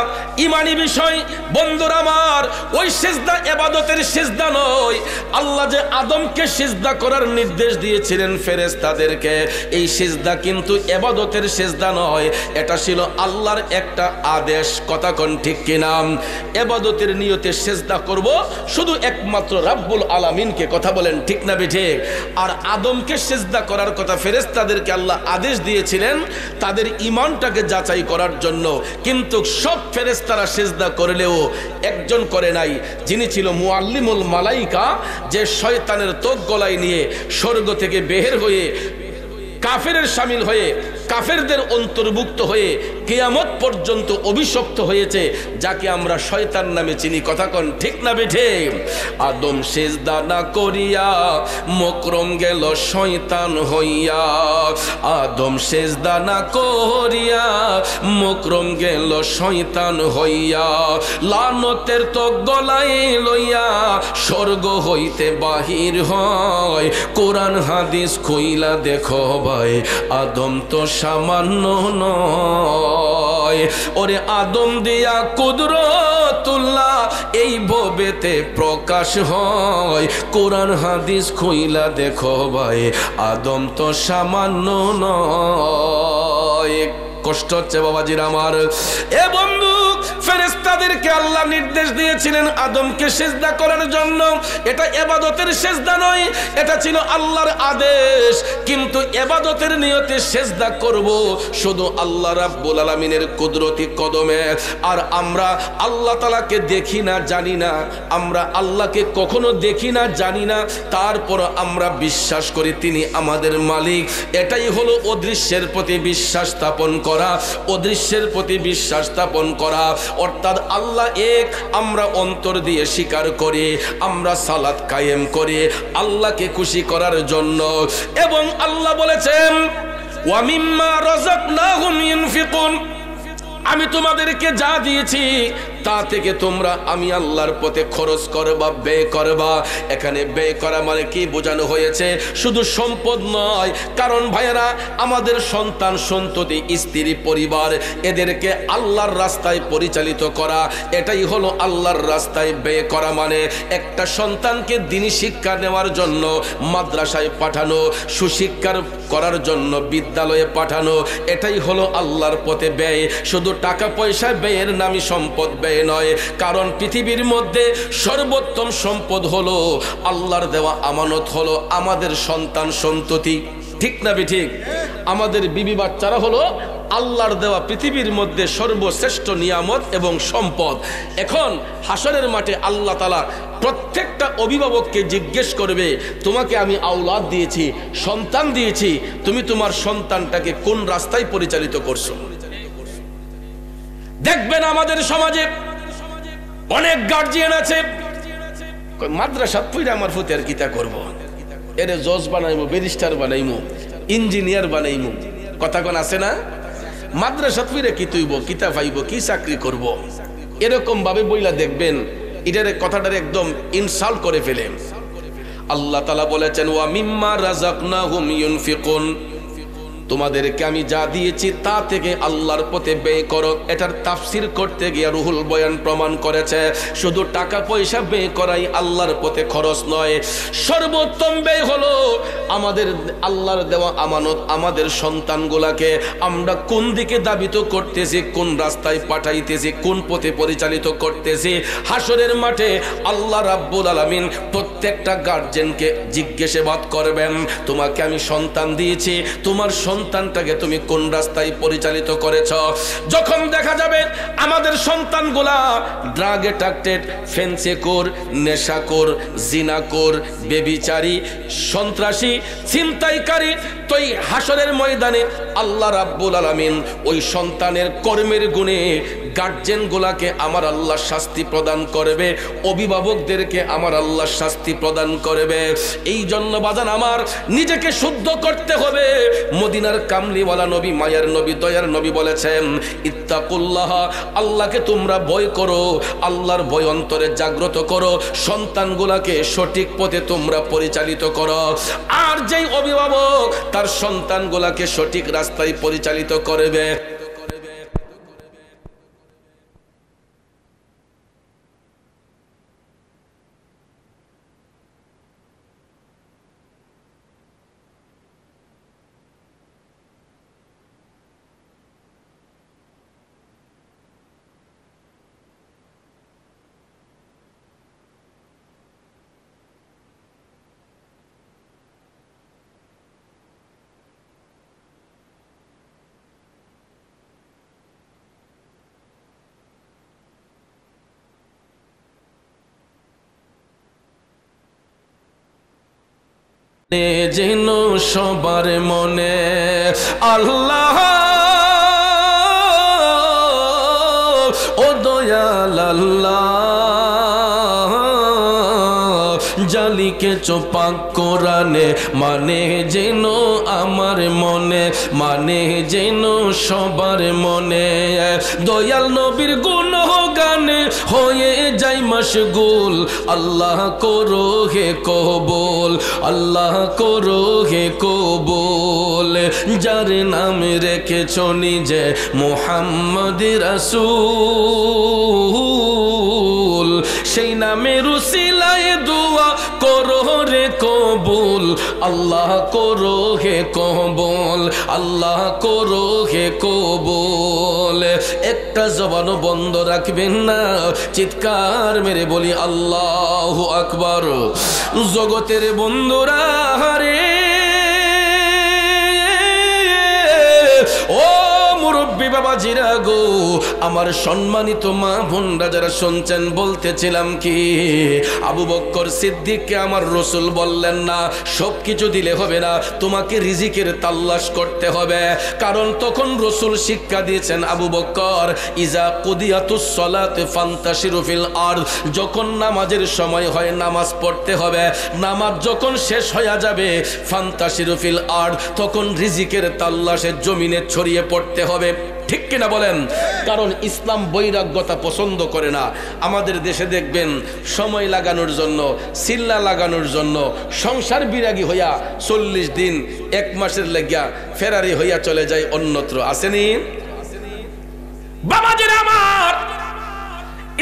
ঈমানি বিষয় বন্ধুরা আমার। ওই সিজদা ইবাদতের সিজদা নয়। আল্লাহ যে আদমকে সিজদা করার নির্দেশ দিয়েছিলেন ফেরেশতাদেরকে, এই সিজদা কিন্তু ইবাদতের সিজদা নয়, এটা ছিল আল্লাহর একটা আদেশ। কথা কোন ঠিক কিনা? ইবাদতের নিয়তে সিজদা করব শুধু একমাত্র রাব্বুল আলামিনকে। কথা বলেন ঠিক না বেঠিক? আর আদমকে সিজদা করার কথা ফেরেশতাদেরকে আল্লাহ আদেশ দিয়েছিলেন তাদের ঈমানটাকে যাচাই করার জন্য। কিন্তু সব ফেরেশতারা সিজদা করলেও একজন করে নাই, যিনি ছিল মুআল্লিমুল মালাইকা, যে শয়তানের তোক গলায় নিয়ে স্বর্গ থেকে বের হয়ে কাফেরের শামিল হয়ে কাফেরদের অন্তর্ভুক্ত হয়ে কিয়ামত পর্যন্ত অভিশপ্ত হয়েছে, যাকে আমরা শয়তান নামে চিনি। কথা কোন ঠিক না বেঠিক? আদম সিজদা না করিয়া মকরম গেল শয়তান হইয়া, আদম সিজদা না করিয়া মকরম গেল শয়তান হইয়া, লানতের তো গলায় লইয়া স্বর্গ হইতে বাহির হয়। কোরআন হাদিস কইলা দেখো ভাই, আদম তো সামান্য নয়। ওরে আদম দিয়া কুদরতুল্লাহ এই ভবেতে প্রকাশ হয়। কোরআন হাদিস কইলা দেখো ভাই, আদম তো সামান্য নয়। কষ্ট হচ্ছে বাবাজির আমার। এ বন্ধু, ফেরেশতাদেরকে আল্লাহ নির্দেশ দিয়েছিলেন আদমকে সিজদা করার জন্য। এটা ইবাদতের সিজদা নয়, এটা ছিল আল্লাহর আদেশ। কিন্তু ইবাদতের নিয়তে সিজদা করব শুধু আল্লাহ রাব্বুল আলামিনের কুদরতি কদমে। আর আমরা আল্লাহ তাআলাকে দেখি না, জানি না, আমরা আল্লাহকে কখনো দেখি না, জানি না, তারপর আমরা বিশ্বাস করি তিনি আমাদের মালিক। এটাই হলো অদৃশ্যের প্রতি বিশ্বাস স্থাপন করা, অদৃশ্যের প্রতি বিশ্বাস স্থাপন করা। অর্থাৎ আল্লাহ এক, আমরা অন্তর দিয়ে স্বীকার করি, আমরা সালাত কায়েম করি আল্লাহকে খুশি করার জন্য। এবং আল্লাহ বলেছেন ওয়া মিম্মা রাযাকনাহুম ইউনফিকুন, আমি তোমাদেরকে যা দিয়েছি তা থেকে তোমরা আমি আল্লাহর পথে খরচ করবা, ব্যয় করবা। এখানে ব্যয় করা মানে কি বোঝানো হয়েছে? শুধু সম্পদ নয়। কারণ ভাইয়েরা, আমাদের সন্তান সন্ততি, স্ত্রী, পরিবার, এদেরকে আল্লাহর রাস্তায় পরিচালিত করা, এটাই হলো আল্লাহর রাস্তায় ব্যয় করা। মানে একটা সন্তানকে দ্বীনি শিক্ষা নেওয়ার জন্য মাদ্রাসায় পাঠানো, সুশিক্ষার করার জন্য বিদ্যালয়ে পাঠানো, এটাই হলো আল্লাহর পথে ব্যয়। শুধু টাকা পয়সা ব্যয়ের নামই সম্পদ ব্যয় নয়। কারণ পৃথিবীর মধ্যে সর্বোত্তম সম্পদ হলো আল্লাহর দেওয়া আমানত, হলো আমাদের সন্তান সন্ততি। ঠিক না বেঠিক? আমাদের বিবি বাচ্চারা হলো আল্লাহর দেওয়া পৃথিবীর মধ্যে সর্বশ্রেষ্ঠ নিয়ামত এবং সম্পদ। এখন হাসরের মাঠে আল্লাহ তাআলা প্রত্যেকটা অভিভাবককে জিজ্ঞেস করবে, তোমাকে আমি আওলাদ দিয়েছি, সন্তান দিয়েছি, তুমি তোমার সন্তানটাকে কোন রাস্তায় পরিচালিত করছো? দেখবেন আমাদের সমাজে অনেক গার্জিয়ান আছে, মাদ্রাসা পড়ে আমার ফুতে আর কিতা করব, এর জজ বানাইমু, ব্যারিস্টার বানাইমু, ইঞ্জিনিয়ার বানাইমু। কথা কোন আছে না? মাদ্রাসা পড়ে কি তুইব, কিতা পাইব, কি চাকরি করব, এরকম ভাবে বইলা দেখবেন এটার কথাটার একদম ইনসাল্ট করে ফেলে। আল্লাহ তাআলা বলেছেন ওয়া মিম্মা রাযাকনাহুম ইউনফিকুন, তোমাদেরকে আমি যা দিয়েছি তা থেকে আল্লাহর পথে ব্যয় করো। এটার তাফসীর করতে গিয়ে রুহুল বয়ান প্রমাণ করেছে শুধু টাকা পয়সা ব্যয় করাই আল্লাহর পথে খরচ নয়। সর্বোত্তম ব্যয় হলো আমাদের আল্লাহর দেওয়া আমানত, আমাদের সন্তানগুলাকে আমরা কোন দিকে দাবিত করতেছি, কোন রাস্তায় পাঠাইতেছি, কোন পথে পরিচালিত করতেছি। হাসরের মাঠে আল্লাহ রাব্বুল আলামিন প্রত্যেকটা গার্জেনকে জিজ্ঞাসাবাদ করবেন, তোমাকে আমি সন্তান দিয়েছি, তোমার সন্তানটাকে তুমি কোন রাস্তায় পরিচালিত করেছ? যখন দেখা যাবে আমাদের সন্তানগুলা ড্রাগ অ্যাডিক্টেড, ফেন্সিকোর, নেশাকোর, জিনাকোর, বেবিচারী, সন্ত্রাসী, ছিনতাইকারী, তো এই হাসরের ময়দানে আল্লাহ রাব্বুল আলামিন ওই সন্তানের কর্মের গুণে গার্জেন গুলাকে আমার আল্লাহ শাস্তি প্রদান করবে, অভিভাবকদেরকে আমার আল্লাহ শাস্তি প্রদান করবে। এই জন্য বাজান আমার নিজেকে শুদ্ধ করতে হবে। মদিনার কামলিওয়ালা নবী, মায়ার নবী, দয়ার নবী বলেছেন, ইত্তাকুল্লাহ, আল্লাহকে তোমরা ভয় করো, আল্লাহর ভয় অন্তরে জাগ্রত করো, সন্তানগুলাকে সঠিক পথে তোমরা পরিচালিত করো। আর যেই অভিভাবক তার সন্তানগুলাকে সঠিক রাস্তায় পরিচালিত করবে, যেন সবার মনে আল্লাহ ও দয়াল আল্লাহ, জালিকে চোপাক কোরআনে মানে যেন আমার মনে, মানে যেন সবার মনে। দয়াল নবীর গুণগানে হয়ে যাই মশগুল, আল্লাহ করো হে কবুল, আল্লাহ করো হে কবুল। যার নাম রেখেছ নিজে মুহাম্মদ রাসূল, সেই নামের উসিলায় দোয়া করো রে কবুল, আল্লাহ করো হে কবুল, আল্লাহ করো হে কবুল। একটা জবানও বন্ধ রাখবেন না, চিৎকার মেরে বলি আল্লাহু আকবার। জগতের বন্ধুরা রে, ও মুরব্বী বাবাজিরা গো, আমার সম্মানিত মা বোনরা যারা শুনছেন, বলতেছিলাম কি, আবু বকর সিদ্দিককে আমার রসুল বললেন না সবকিছু দিলে হবে না, তোমাকে রিজিকের তালাশ করতে হবে। কারণ তখন রসুল শিক্ষা দিয়েছেন, আবু বকর, ইজা কুদিয়াতুস সালাতে ফান্তাশিরু ফিল আরদ, যখন নামাজের সময় হয় নামাজ পড়তে হবে, নামাজ যখন শেষ হয়ে যাবে ফান্তাশিরু ফিল আরদ, তখন রিজিকের তালাশে জমিনে ছড়িয়ে পড়তে হবে। ঠিক কিনা বলেন? কারণ ইসলাম বৈরাগ্যতা পছন্দ করে না। আমাদের দেশে দেখবেন সময় লাগানোর জন্য, সিল্লা লাগানোর জন্য সংসার বিরাগী হইয়া 40 দিন 1 মাসের লাগিয়া ফেরারি হইয়া চলে যায় অন্যত্র। আসেনি বাবাজিরা আমার?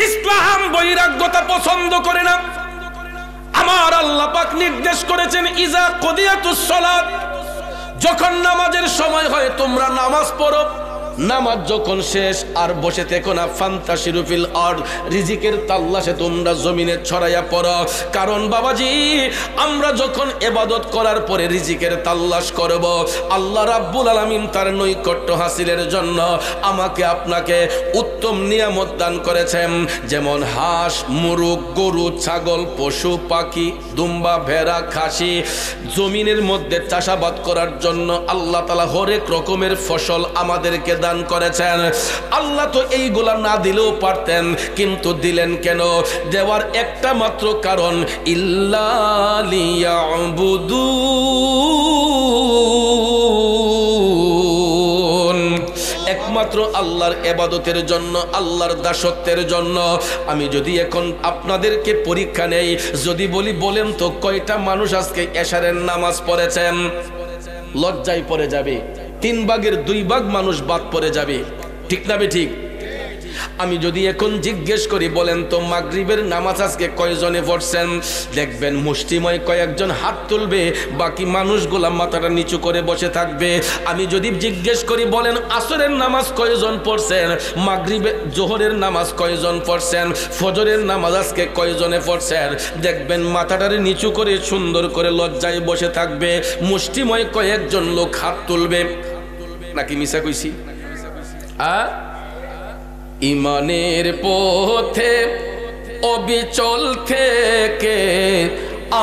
ইসলাম বৈরাগ্যতা পছন্দ করে না। আমার আল্লাহ পাক নির্দেশ করেছেন, ইজা কুদিয়াতুস সালাত, যখন নামাজের সময় হয় তোমরা নামাজ পড়ো, নামাজ যখন শেষ আর বসে থেকো না, ফান্তাশিরু ফিল আরদ, রিজিকের তাল্লাশে তোমরা জমিনে ছড়াইয়া পড়ো। কারণ বাবাজি, আমরা যখন ইবাদত করার পরে রিজিকের তাল্লাশ করব, আল্লাহ রাব্বুল আলামিন তার নৈকট্য হাসিলের জন্য আমাকে আপনাকে উত্তম নিয়ামত দান করেছেন। যেমন হাঁস, মুরগ, গরু, ছাগল, পশু পাখি, দুম্বা, ভেড়া, খাসি, জমিনের মধ্যে চাষাবাদ করার জন্য আল্লাহ তাআলা হরেক রকমের ফসল আমাদেরকে দান করেছেন। আল্লাহ তো এইগুলা না দিলেও পারতেন, কিন্তু দিলেন কেন? দেওয়ার একটা মাত্র কারণ, ইল্লা লিয়াবুদুন, একমাত্র আল্লাহর ইবাদতের জন্য, আল্লাহর দাসত্বের জন্য। আমি যদি এখন আপনাদেরকে পরীক্ষা নেই, যদি বলি বলেন তো কয়টা মানুষ আজকে এশারের নামাজ পড়েছেন? লজ্জায় পড়ে যাবে, 3 ভাগের 2 ভাগ মানুষ বাদ পড়ে যাবে। ঠিক না বে ঠিক? আমি যদি এখন জিজ্ঞেস করি, বলেন তো মাগরিবের নামাজ আজকে কয়জনে পড়ছেন? দেখবেন মুষ্টিময় কয়েকজন হাত তুলবে, বাকি মানুষগুলা মাথাটা নিচু করে বসে থাকবে। আমি যদি জিজ্ঞেস করি, বলেন আসরের নামাজ কয়জন পড়ছেন, মাগরিবে জোহরের নামাজ কয়জন পড়ছেন, ফজরের নামাজ আজকে কয়জনে পড়ছেন, দেখবেন মাথাটারে নিচু করে সুন্দর করে লজ্জায় বসে থাকবে। মুষ্টিময় কয়েকজন লোক হাত তুলবে। নাকি মিছা কইছি? ইমানের পথে অবিচল থেকে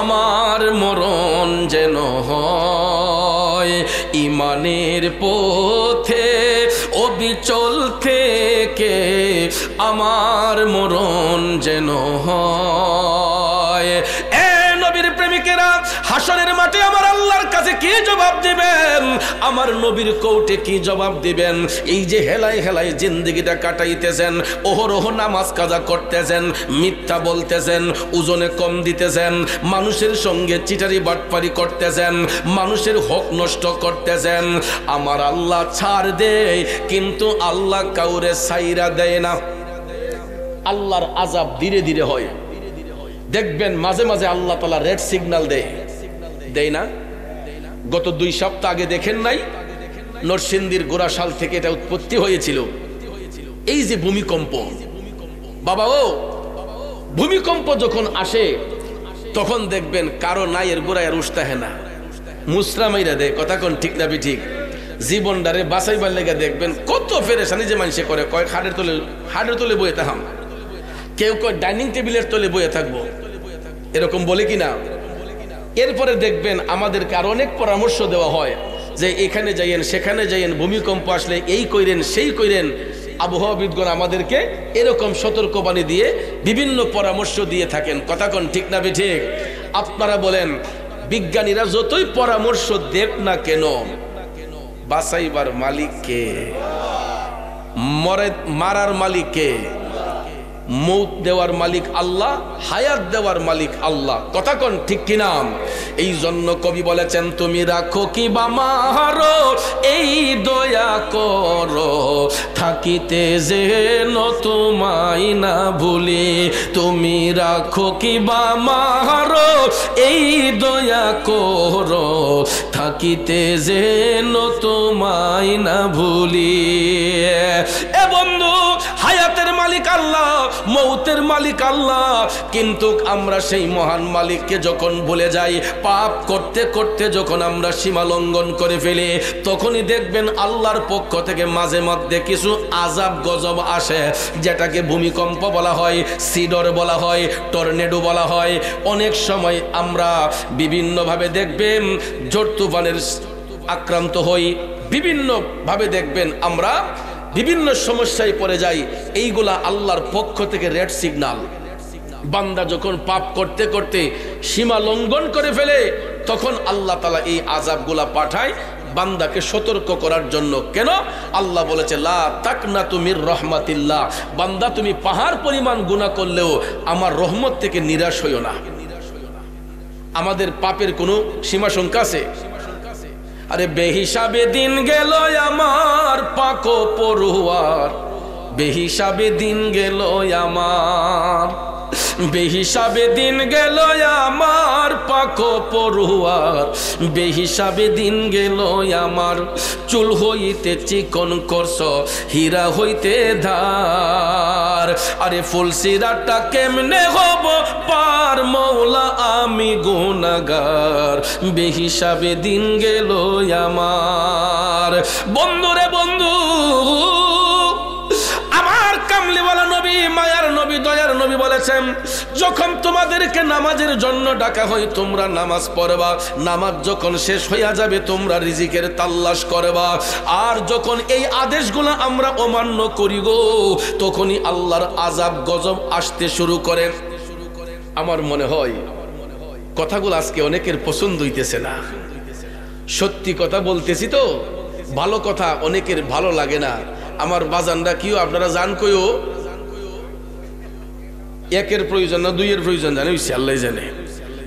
আমার মরণ যেন হয়, ইমানের পথে চল থেকে আমার মরণ যেন হয়। এ নবীর প্রেমিকেরা, হাসরের মাঠে আমার আল্লাহর কাছে কি জবাব দিবেন? আমার নবীর কোর্টে কি জবাব দিবেন? এই যে হেলায় হেলায় জিন্দেগিটা কাটাইতেছেন, ওহরোহ নামাজ কাজা করতেছেন, মিথ্যা বলতেছেন, ওজনে কম দিতেছেন, মানুষের সঙ্গে চিটারি বাটপারি করতেছেন, মানুষের হক নষ্ট করতেছেন, আমার আল্লাহ ছাড় দেয়, কিন্তু আল্লাহ কাউরে ছাইরা দেয় না। আল্লাহর আযাব ধীরে ধীরে হয়। দেখবেন মাঝে মাঝে আল্লাহ তাআলা রেড সিগন্যাল দেয় না? গত 2 সপ্তাহ আগে দেখেন নাই? নরসিংদীর গোড়াশাল থেকে এটা উৎপত্তি হয়েছিল। এই যে ভূমিকম্প, বাবা ও ভূমিকম্প যখন আসে তখন দেখবেন কারো নাইয়ের গোড়ায় আর উঠতে হয় না, মুসরা মাইরা দেয়। কথা কোন ঠিক না ঠিক? জীবনটারে বাঁচাইবার লেগে দেখবেন কত ফেরেশানি যে মানুষে করে, কয় হাড়ের তলে বয়ে থাকাম, কেউ কয় ডাইনিং টেবিলের তলে বয়ে থাকবো, এরকম বলে কিনা? এরপরে দেখবেন আমাদেরকে আর অনেক পরামর্শ দেওয়া হয় যে এখানে যাইয়েন, সেখানে যাইয়েন, ভূমিকম্প আসলে এই কইরেন, সেই কইরেন। আবহাওয়াবিদগণ আমাদেরকে এরকম সতর্কবাণী দিয়ে বিভিন্ন পরামর্শ দিয়ে থাকেন। কথা কোন ঠিক না ঠিক? আপনারা বলেন, বিজ্ঞানীরা যতই পরামর্শ দেখ না কেন, বাঁচাইবার মালিক কে? মারার মালিক কে? মৌত দেওয়ার মালিক আল্লাহ, হায়াত দেওয়ার মালিক আল্লাহ। কথা কোন ঠিক কিনা? এই জন্য কবি বলেছেন, তুমি রাখো কি বা মারো, এই দয়া করো, থাকিতে যেন তোমায় না ভুলি। তুমি রাখো কি বা মারো, এই দয়া করো, থাকিতে যেন তোমায় না ভুলি। এ বন্ধু, হায়াতের মালিক আল্লাহ, মৌতের মালিক আল্লাহ, কিন্তু আমরা সেই মহান মালিককে যখন ভুলে যাই, পাপ করতে করতে যখন আমরা সীমা লঙ্ঘন করে ফেলি, তখনই দেখবেন আল্লাহর পক্ষ থেকে মাঝে মধ্যে কিছু আযাব গজব আসে, যেটাকে ভূমিকম্প বলা হয়, সিডর বলা হয়, টর্নেডো বলা হয়। অনেক সময় আমরা বিভিন্নভাবে দেখবেন ঝড় তুফানের আক্রান্ত হই, বিভিন্নভাবে দেখবেন আমরা বিভিন্ন সমস্যায় পড়ে যাই। এইগুলা আল্লাহর পক্ষ থেকে রেড সিগন্যাল। বান্দা যখন পাপ করতে করতে সীমা লঙ্ঘন করে ফেলে, তখন আল্লাহ তাআলা এই আযাবগুলা পাঠায় বান্দাকে সতর্ক করার জন্য। কেন? আল্লাহ বলেছে, লা তাকনাতু মির রাহমাতিল্লাহ, বান্দা তুমি পাহাড় পরিমাণ গুনাহ করলেও আমার রহমত থেকে নিরাশ হইও না। আমাদের পাপের কোনো সীমা সংখ্যা আছে? আরে বেহিসাবে দিন গেল আমার পাকো পড়ুয়ার, বেহিসাবে দিন গেল আমার, বেহিসাবে দিন গেল আমার পাকো পড়ুয়ার, বেহিসাবে দিন গেল আমার। চুল হইতে চিকন করছ, হীরা হইতে ধার, আরে ফুলসিরাটা কেমনে হব পার, মৌলা আমি গুনাহগার, বেহিসাবে দিন গেল আমার। বন্ধুরে বন্ধু, আমার কামলিওয়ালা নবী, মায়ার নবী, দয়ার নবী বলেছেন, যখন তোমাদেরকে নামাজের জন্য ডাকা হয় তোমরা নামাজ পড়বা, নামাজ যখন শেষ হইয়া যাবে তোমরা রিজিকের তালাশ করবা। আর যখন এই আদেশগুলো আমরা অমান্য করি গো, তখনই আল্লাহর আযাব গজব আসতে শুরু করে। আমার মনে হয় কথাগুলো আজকে অনেকের পছন্দ হইতেছে না। সত্যি কথা বলতেছি তো, ভালো কথা অনেকের ভালো লাগে না। আমার বাজানরা কিও আপনারা জান কইও, একের প্রয়োজন না দুইয়ের প্রয়োজন জানে, আল্লাহ জানে।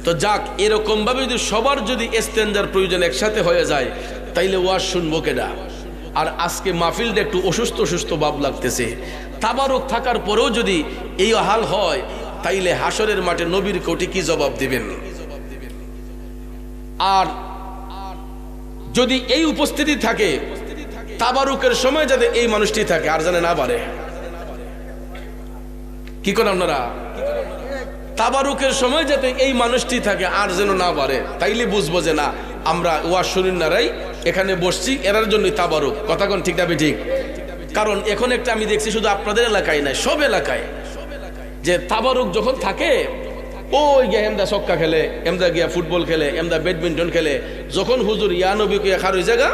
তো যাক, এরকম ভাবে যদি সবার যদি ইস্তেঞ্জার প্রয়োজন একসাথে হয়ে যায়, তাইলে ওয়াজ শুনবো কেডা? আর আজকে মাহফিলটা একটু অসুস্থ অসুস্থ ভাব লাগতেছে। তাবারক থাকার পরেও যদি এই হাল হয়, তাইলে হাসরের মাঠে নবীর কোটি কি জবাব দিবেন? আর যদি এই উপস্থিতি থাকে, তাবারুকের সময় যাতে এই মানুষটি থাকে, আর জানে না পারে। কি করেন আপনারা? তাবারুকের সময় যাতে এই মানুষটি থাকে আর যেন না পারে, তাইলে বুঝবো যে না, আমরা ওয়াজ শুনিন নারাই এখানে বসছি এরার জন্যই তাবারুক। কথা কোন ঠিক না ঠিক? কারণ এখন একটা আমি দেখছি শুধু আপনাদের এলাকায় নাই, সব এলাকায়, যে তাবারুক যখন থাকে, ওই গিয়া এমদা ছক্কা খেলে, এমদা গিয়া ফুটবল খেলে, এমদা ব্যাডমিন্টন খেলে। যখন হুজুর ইয়া নবী কে খার ওই জায়গা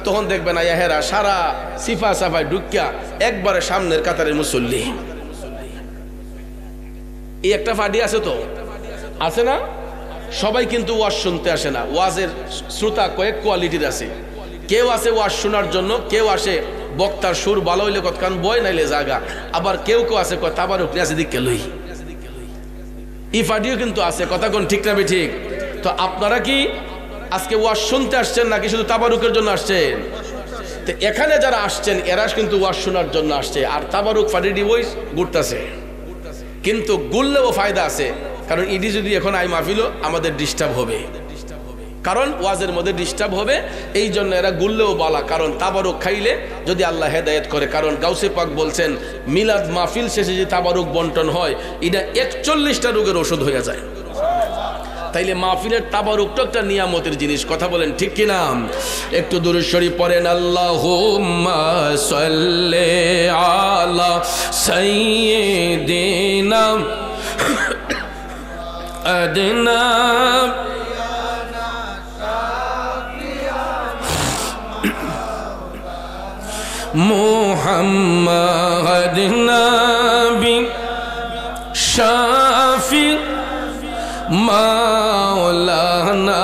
তখন দেখবেন হেরা সারা সিফা সাফায় ঢুকিয়া একবারে সামনের কাতারের মুসল্লি। এই একটা ফাডি আছে তো, আছে না? সবাই কিন্তু ওয়াজ শুনতে আসে না। ওয়াজের শ্রোতা কয়েক কোয়ালিটির আছে। কেউ আছে ওয়াজ শোনার জন্য, কেউ আসে বক্তার সুর ভালো হইলে কতক্ষণ বয় নাইলে জাগা, আবার কেউ কেউ আছে তাবারুক নিয়ে আছে দিকে লই। ই ফাডিও কিন্তু আছে, কথা কোন ঠিক না ঠিক? তো আপনারা কি আজকে ওয়াজ শুনতে আসছেন নাকি শুধু তাবারুকের জন্য আসছেন? তো এখানে যারা আসছেন এরা কিন্তু ওয়াজ শোনার জন্য আসছে, আর তাবারুক ফাডিডি বই ঘুরতেছে। কিন্তু গুললেও ফায়দা আছে, কারণ ইডি যদি এখন আই মাহফিলও আমাদের ডিস্টার্ব হবে, কারণ ওয়াজের মধ্যে ডিস্টার্ব হবে। এই জন্য এরা গুললেও বালা, কারণ তাবারুক খাইলে যদি আল্লাহ হেদায়েত করে। কারণ গাউসে পাক বলছেন মিলাদ মাহফিল শেষে যে তাবারুক বন্টন হয় এটা 41টা রোগের ওষুধ হয়ে যায়। তাইলে মাহফিলের তাবারুকটা একটা নিয়ামতের জিনিস, কথা বলেন ঠিক কিনা? একটু দুরূদ শরীফ পড়েন, আল্লাহুম্মা সাল্লি আলা সাইয়্যিদিনা আদনা মুহাম্মাদ নবী শাফি মাওলানা।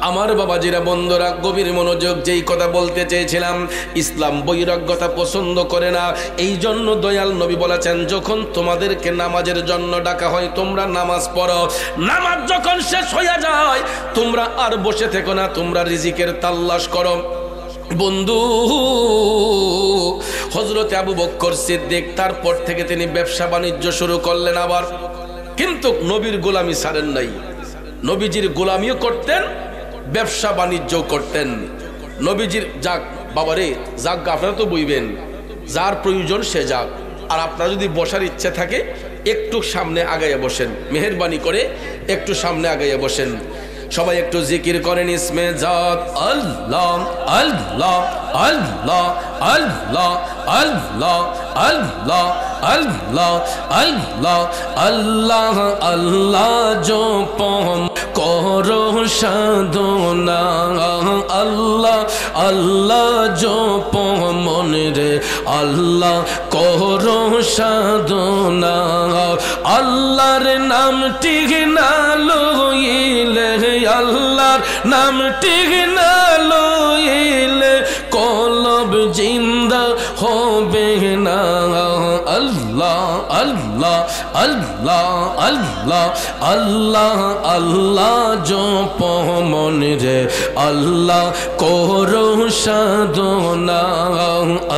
আমার বাবাজিরা, বন্ধুরা, গভীর মনোযোগ। যেই কথা বলতে চেয়েছিলাম, ইসলাম বৈরাগ্যতা পছন্দ করে না। এই জন্য দয়াল নবী বলেছেন, যখন তোমাদেরকে নামাজের জন্য ডাকা হয় তোমরা নামাজ পড়ো। নামাজ যখন শেষ হয়ে যায় তোমরা আর বসে থেকো না, তোমরা রিজিকের তালাশ করো। বন্ধু, হযরতে আবু বকর সিদ্দিক তারপর থেকে তিনি ব্যবসা বাণিজ্য শুরু করলেন আবার, কিন্তু নবীর গোলামি ছাড়েন নাই। নবীজির গোলামিও করতেন, ব্যবসা বাণিজ্য করতেন। নবীজির যাক বাবারে যাক, আপনারা তো বইবেন, যার প্রয়োজন সে যাক। আর আপনারা যদি বসার ইচ্ছে থাকে একটু সামনে আগাইয়া বসেন, মেহেরবানি করে একটু সামনে আগাইয়া বসেন। সবাই একটু জিকির করেন ইসমে জাত আল্লাহ আল্লাহ আল্লাহ আল্লাহ আল্লাহ আল্লাহ আল্লাহ আল্লাহ আল্লাহ আল্লাহ জপম করো সাধনা। আল্লাহ আল্লাহ জপম মনে রে, আল্লাহ করো সাধনা। আল্লাহর নামটি না লইলে, আল্লাহর নামটি না লইলে কলব জিন্দা হবে না। আল্লাহ আল্লাহ আল্লাহ আল্লাহ আল্লাহ আল্লাহ জপ মনে রে, আল্লাহ করো সাধনা।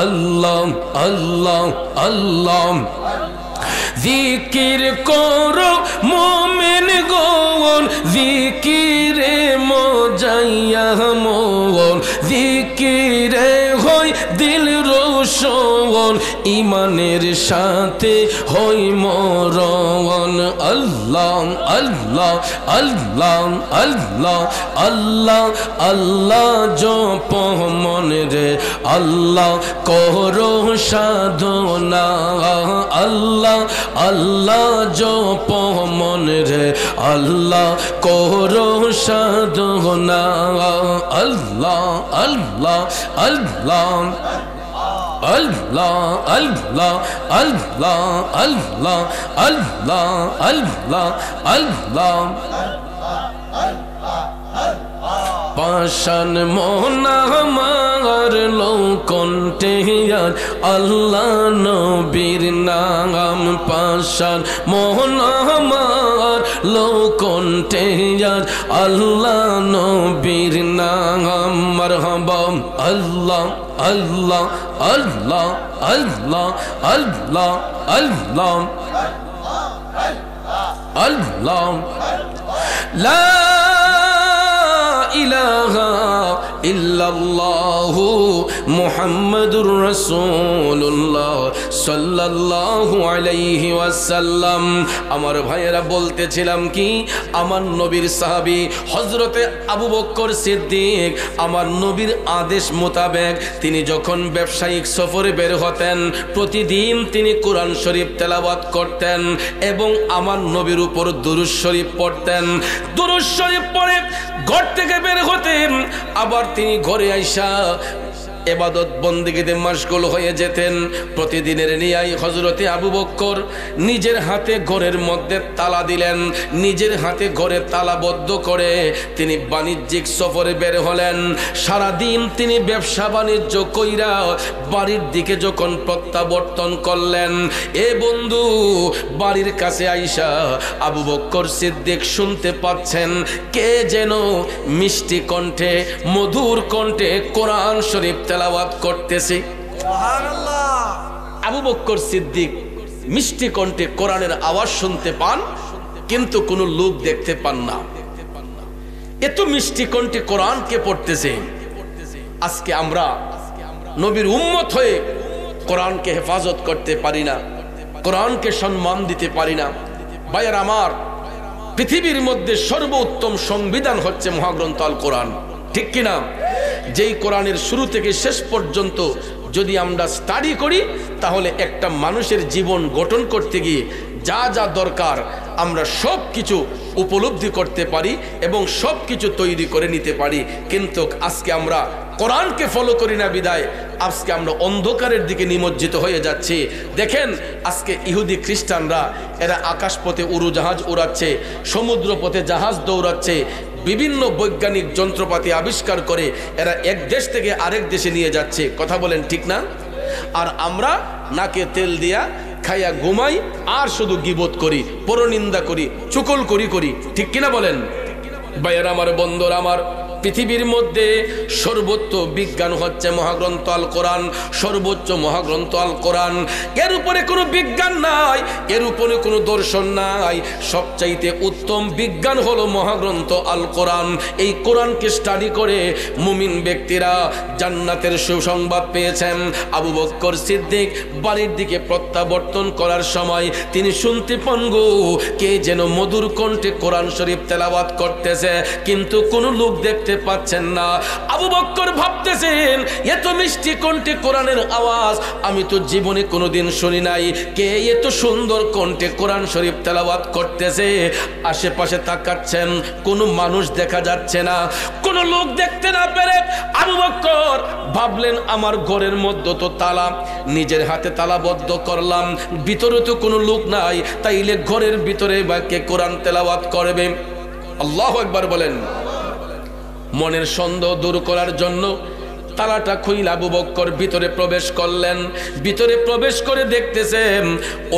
আল্লাহ আল্লাহ আল্লাহ জিকির করো মোমেন গন, জিকিরে মজাইয়া মন, জিকিরে হই দিল রোশন, ইমানের সাথে হই মরণ। আল্লাহ আল্লাহ আল্লাহ আল্লাহ আল্লাহ আল্লাহ জপ মনে রে, আল্লাহ করো সাধনা। আল্লাহ আল্লাহ জপ মনে রে, আল্লাহ করো সাধনা। আল্লাহ আল্লাহ আল্লাহ আল্লাহ আল্লাহ আল্লাহ আল্লাহ আল্লাহ আল্লাহ আল্লাহ। পাশান মোহনা আমার লোকণ্ঠে আল্লাহ নবীর নাম, পাশান মোহনা আমার লোকণ্ঠে আল্লাহ নবীর নাম। মারহাবা আল্লাহ আল্লাহ আল্লাহ আল্লাহ আল্লাহ আল্লাহ আল্লাহ লা ইলাহা ইল্লাল্লাহু মুহাম্মাদুর রাসূলুল্লাহ সাল্লাল্লাহু আলাইহি ওয়াসাল্লাম। আমার ভাইয়েরা বলতেছিলাম কি, আমার নবীর সাহাবী হযরতে আবু বকর সিদ্দিক আমার নবীর আদেশ মোতাবেক তিনি যখন ব্যবসায়িক সফরে বের হতেন প্রতিদিন তিনি কোরআন শরীফ তেলাওয়াত করতেন এবং আমার নবীর উপর দুরূদ শরীফ পড়তেন। দুরূদ শরীফ পড়ে ঘর থেকে বের হতেন, আবার তিনি ঘরে আইসা ইবাদত বন্দেগীতে মশগুল হয়ে যেতেন। প্রতিদিনের নিয়াই হযরতে আবু বকর নিজের হাতে ঘরের মধ্যে তালা দিলেন, নিজের হাতে ঘরে তালাবদ্ধ করে তিনি বাণিজ্যিক সফরে বের হলেন। সারাদিন তিনি ব্যবসা বাণিজ্য কইরা বাড়ির দিকে যখন প্রত্যাবর্তন করলেন, এ বন্ধু বাড়ির কাছে আইসা আবু বকর সিদ্দিক শুনতে পাচ্ছেন কে যেন মিষ্টি কণ্ঠে মধুর কণ্ঠে কোরআন শরীফ তেলাওয়াত করতেছে। সুবহানাল্লাহ। আবু বকর সিদ্দিক মিষ্টি কণ্ঠে কোরআনের আওয়াজ শুনতে পান, কিন্তু কোনো লোক দেখতে পান না। এত মিষ্টি কণ্ঠে কোরআন কে পড়তেছে? আজকে আমরা নবীর উম্মত হয়ে কোরআনকে হেফাজত করতে পারি না, কোরআনকে সম্মান দিতে পারি না। ভাইয়ের আমার, পৃথিবীর মধ্যে সর্বোত্তম সংবিধান হচ্ছে মহাগ্রন্থ আল কোরআন, ঠিক কিনা? যেই কোরআনের শুরু থেকে শেষ পর্যন্ত যদি আমরা স্টাডি করি তাহলে একটা মানুষের জীবন গঠন করতে গিয়ে যা যা দরকার আমরা সব কিছু উপলব্ধি করতে পারি এবং সব কিছু তৈরি করে নিতে পারি। কিন্তু আজকে আমরা কোরআনকে ফলো করি না বিদায় আজকে আমরা অন্ধকারের দিকে নিমজ্জিত হয়ে যাচ্ছি। দেখেন আজকে ইহুদি খ্রিস্টানরা এরা আকাশপথে উড়োজাহাজ উড়াচ্ছে, সমুদ্রপথে জাহাজ দৌড়াচ্ছে, বিভিন্ন বৈজ্ঞানিক যন্ত্রপাতি আবিষ্কার করে এরা এক দেশ থেকে আরেক দেশে নিয়ে যাচ্ছে। কথা বলেন ঠিক না? আর আমরা নাকে তেল দিয়া খাইয়া ঘুমাই আর শুধু গীবত করি, পরনিন্দা করি, চুকল করি, ঠিক কিনা বলেন? ভাইয়েরা আমার, বন্ধুরা আমার, পৃথিবীর মধ্যে সর্বোচ্চ বিজ্ঞান হচ্ছে মহাগ্রন্থ আল কোরআন, সর্বোচ্চ মহাগ্রন্থ আল কোরআন। এর উপরে কোনো বিজ্ঞান নাই, এর উপরে কোনো দর্শন নাই। সবচাইতে উত্তম বিজ্ঞান হলো মহাগ্রন্থ আল কোরআন। এই কোরআনকে স্টাডি করে মুমিন ব্যক্তিরা জান্নাতের সুসংবাদ পেয়েছেন। আবু বকর সিদ্দিক বাড়ির দিকে প্রত্যাবর্তন করার সময় তিনি শুনতে পান গো কে যেন মধুর কণ্ঠে কোরআন শরীফ তেলাওয়াত করতেছে, কিন্তু কোনো লোক দেখতে পাচ্ছেন না। আবু বকর ভাবতেছেন এত মিষ্টি কণ্ঠে কোরআনের আওয়াজ আমি তো জীবনে কোনোদিন শুনি নাই, কে এত সুন্দর কণ্ঠে কোরআন শরীফ তেলাওয়াত করতেছে? আশেপাশে তাকাচ্ছেন, কোনো মানুষ দেখা যাচ্ছে না। কোনো লোক দেখতে না পেরে আবু বকর ভাবলেন আমার ঘরের মধ্যে তো তালা, নিজের হাতে তালাবদ্ধ করলাম, ভিতরে তো কোনো লোক নাই, তাইলে ঘরের ভিতরে বা কে কোরআন তেলাওয়াত করবে? আল্লাহু আকবার বলেন। মনের সন্দেহ দূর করার জন্য তালাটা খুইলা আবু বকর ভিতরে প্রবেশ করলেন। ভিতরে প্রবেশ করে দেখতেছেন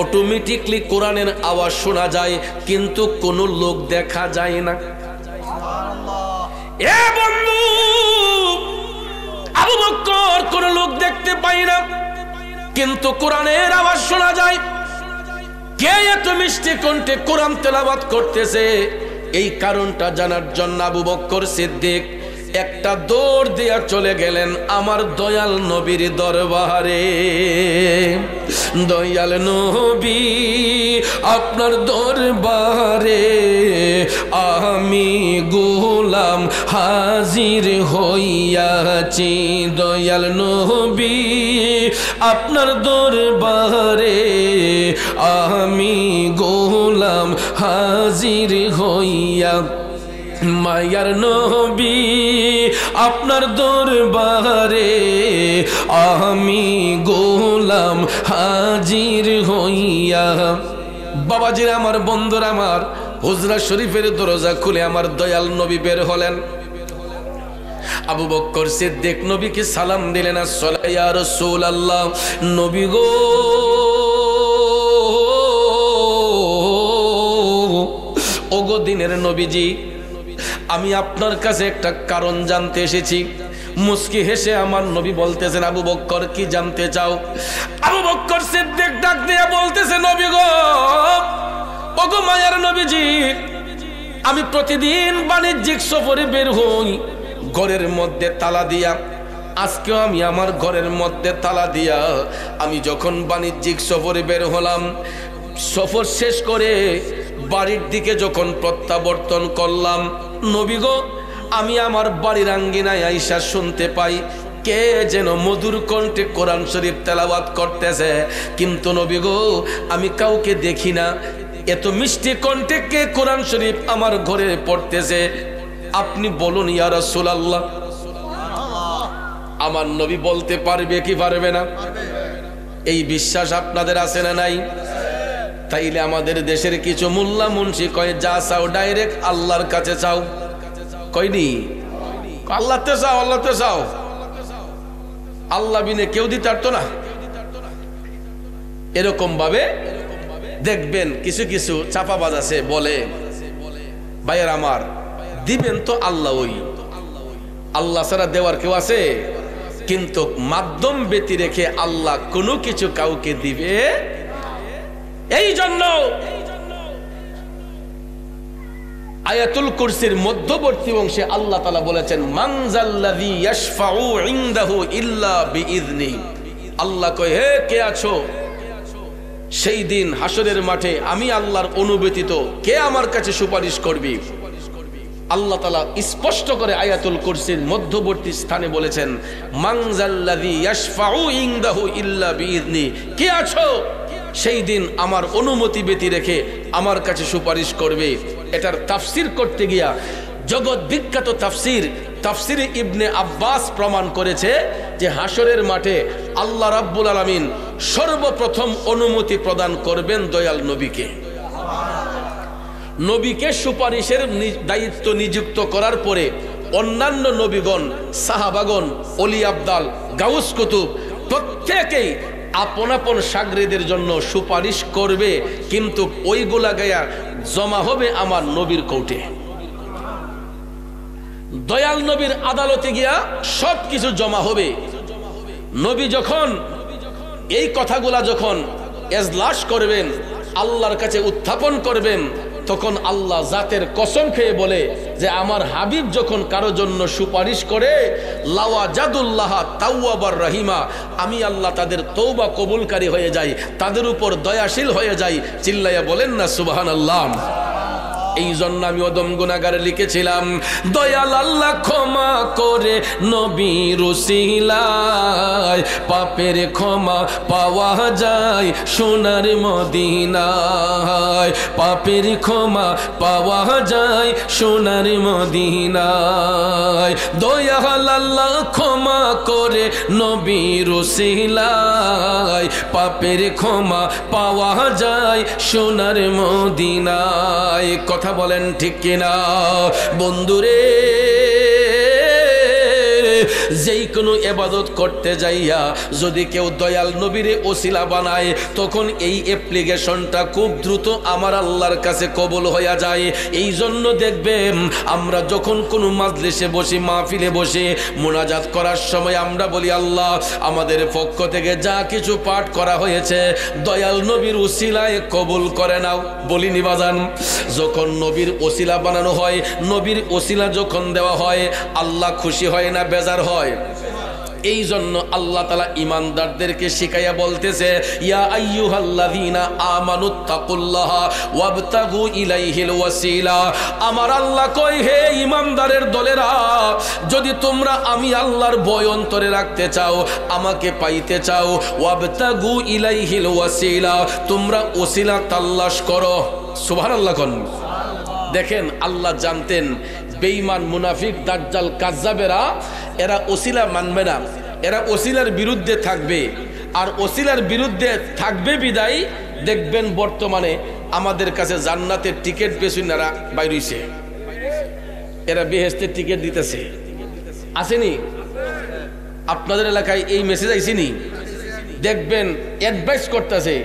অটোমেটিকলি কোরআনের আওয়াজ শোনা যায়, কিন্তু কোনো লোক দেখা যায় না। এ বন্ধু, আবু বকর কোনো লোক দেখতে পাই না, কিন্তু কোরআনের আওয়াজ শোনা যায়। কে এত মিষ্টি কণ্ঠে কোরআন তেলাওয়াত করতেছে? এই কারণটা জানার জন্য আবু বকর সিদ্দিক একটা দৌড় দিয়া চলে গেলেন আমার দয়াল নবীর দরবারে। দয়াল নবী আপনার দরবারে আমি গোলাম হাজির হইয়াছি। দয়াল নবী আপনার দরবারে আমি গোলাম হাজির হইয়া, মায়ার নবী আপনার দরবারে আমি গোলাম হাজির হইয়া। বাবাজিরা আমার, বন্ধুরা আমার, হুজরা শরীফের দরজা খুলে আমার দয়াল নবী বের হলেন। আবু বকর সিদ্দিক নবীকে সালাম দিলেন, আসসালামু ইয়া রাসূলুল্লাহ। নবী গো, ওগো দিনের নবীজি, আমি আপনার কাছে একটা কারণ জানতে এসেছি। মুস্কি হেসে আমার নবী বলতেছেন, আবু বকর কি জানতে চাও? আবু বকর সিদ্দিক ডাক দিয়ে বলতেছে, নবী গো, ওগো মায়ার নবীজি, আমি প্রতিদিন বাণিজ্যিক সফরে বের হই, ঘরের মধ্যে তালা দিয়া, আজকেও আমি আমার ঘরের মধ্যে তালা দিয়া আমি যখন বাণিজ্যিক সফরে বের হলাম, সফর শেষ করে বাড়ির দিকে যখন প্রত্যাবর্তন করলাম, নবী গো আমি আমার বাড়ির আঙ্গিনায় আইসা শুনতে পাই কে যেন মধুর কণ্ঠে কোরআন শরীফ তেলাওয়াত করতেছে, কিন্তু নবী গো আমি কাউকে দেখি না। এত মিষ্টি কণ্ঠে কে কোরআন শরীফ আমার ঘরে পড়তেছে? আপনি বলুন ইয়া রাসূলুল্লাহ। আমার নবী বলতে পারবে কি পারবে না? এই বিশ্বাস আপনাদের আছে না নাই? তাইলে আমাদের দেশের কিছু মোল্লা মুন্সি কয় যা চাও ডাইরেক্ট আল্লাহর কাছে চাও, কয়নি আল্লাহতে চাও, আল্লাহতে চাও, আল্লাহ বিনে কেউ দিতে পারতো না। এরকম ভাবে দেখবেন কিছু কিছু চাপাবাজ আছে, বলে ভাইয়ের আমার দিবেন তো আল্লাহ, ওই আল্লাহ ছাড়া দেওয়ার কেউ আছে? কিন্তু মাধ্যম ব্যতি রেখে আল্লাহ কোনো কিছু কাউকে দিবে। এই জন্য আয়াতুল কুরসির মধ্যবর্তী অংশে আল্লাহ তাআলা বলেছেন মানজাল্লাযী ইয়াশফাউ ইনদাহু ইল্লা বিইذনি। আল্লাহ কয় হে কে আছো? সেই দিন হাসরের মাঠে আমি আল্লাহর অনুব্যতীত কে আমার কাছে সুপারিশ করবি? আল্লাহ তাআলা স্পষ্ট করে আয়াতুল কুরসির মধ্যবর্তী স্থানে বলেছেন মানজাল্লাযী ইয়াশফাউ ইনদাহু ইল্লা বিইذনি। কে আছো সেই দিন আমার অনুমতি ব্যতি রেখে আমার কাছে সুপারিশ করবে? এটার তাফসীর করতে গিয়া জগৎ বিখ্যাত তাফসীর ইবনে আব্বাস প্রমাণ করেছে যে হাসরের মাঠে আল্লাহ রাব্বুল আলামিন সর্বপ্রথম অনুমতি প্রদান করবেন দয়াল নবীকে। নবীকে সুপারিশের দায়িত্ব নিযুক্ত করার পরে অন্যান্য নবীগণ, সাহাবাগণ, ওলি আবদাল, গাউস কুতুব প্রত্যেকেই আপন আপন শাগরেদের জন্য সুপারিশ করবে, কিন্তু ওইগুলা গায়া জমা হবে আমার নবীর কোর্টে। দয়াল নবীর আদালতে গিয়া সবকিছু জমা হবে। নবী যখন এই কথাগুলা যখন এজলাস করবেন, আল্লাহর কাছে উত্থাপন করবেন, তখন আল্লাহ জাতের কসম খেয়ে বলে যে আমার হাবিব যখন কারো জন্য সুপারিশ করে লাওয়াজাদুল্লাহ তাওয়াবার রহিমা, আমি আল্লাহ তাদের তওবা কবুলকারী হয়ে যাই, তাদের উপর দয়াশীল হয়ে যাই। চিল্লাইয়া বলেন না সুবহানাল্লাহ। এই জন্য আমি অদম গুনাহগারে লিখেছিলাম দয়াল আল্লাহ ক্ষমা করে নবীর উসিলায়, পাপের ক্ষমা পাওয়া যায় সোনার মদিনায়, পাপের ক্ষমা পাওয়া যায় সোনার মদিনায়। দয়াল আল্লাহ ক্ষমা করে নবীর উসিলায়, পাপের ক্ষমা পাওয়া যায় সোনার মদিনায়। কথা বলেন ঠিক কিনা বন্ধুরে? যেই কোনো ইবাদত করতে যাইয়া যদি কেউ দয়াল নবীরে ওসিলা বানায়, তখন এই অ্যাপ্লিকেশনটা খুব দ্রুত আমার আল্লাহর কাছে কবুল হয়ে যায়। এই জন্য দেখবেন আমরা যখন কোনো মাজলিসে বসি, মাহফিলে বসে মুনাজাত করার সময় আমরা বলি আল্লাহ আমাদের পক্ষ থেকে যা কিছু পাঠ করা হয়েছে দয়াল নবীর ওসিলায় কবুল করে নাও। বলিনি বাজান? যখন নবীর ওসিলা বানানো হয়, নবীর ওসিলা যখন দেওয়া হয়, আল্লাহ খুশি হয় না বেজার হয়? এই জন্য আল্লাহ তাআলা ঈমানদারদেরকে শিখাইয়া বলতেছে ইয়া আইয়ুহাল্লাযীনা আমানুত্তাকুল্লাহা ওয়াবতাগু ইলাইহিল ওয়াসিলা। আমার আল্লাহ কয় হে ঈমানদারের দলেরা, যদি তোমরা আমি আল্লাহর ভয় অন্তরে রাখতে চাও, আমাকে পাইতে চাও, ওয়াবতাগু ইলাইহিল ওয়াসিলা, তোমরা ওসিলা তালাশ করো। সুবহানাল্লাহ। কোন দেখেন আল্লাহ জানতেন বেঈমান, মুনাফিক, দাজ্জাল, কাজ্জাবেরা এরা ওসিলা মানবে না, এরা ওসিলার বিরুদ্ধে থাকবে। আর ওসিলার বিরুদ্ধে থাকবে বিদায় দেখবেন বর্তমানে আমাদের কাছে জান্নাতের টিকিট বেচুনারা বাইর হইছে, এরা বেহেশতের টিকিট দিতেছে। আসেনি আপনাদের এলাকায় এই মেসেজ আইসিনি? দেখবেন অ্যাডভাইস করতেছে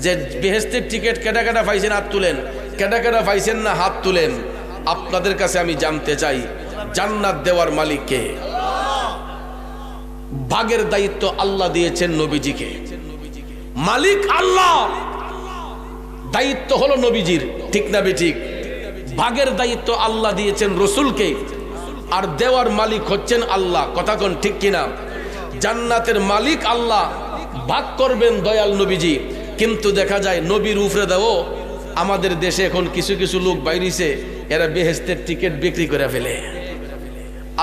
যে বেহেশতের টিকিট কেডা কেডা পাইছেন হাত তুলেন, কেডা কেডা পাইছেন না হাত তুলেন। আপনাদের কাছে আমি জানতে চাই জান্নাত দেওয়ার মালিক কে? ভাগের দায়িত্ব আল্লাহ দিয়েছেন নবীজিকে। মালিক আল্লাহ, দায়িত্ব হলো নবীজির, ঠিক না বেঠিক? ভাগের দায়িত্ব আল্লাহ দিয়েছেন রসুলকে। আর দেওয়ার মালিক হচ্ছেন আল্লাহ। কথা কোন ঠিক কিনা? জান্নাতের মালিক আল্লাহ, ভাগ করবেন দয়াল নবীজি। কিন্তু দেখা যায় নবীর উপরে দাও আমাদের দেশে এখন কিছু কিছু লোক বাইরেছে, এরা বেহেশতের টিকিট বিক্রি করে ফেলে।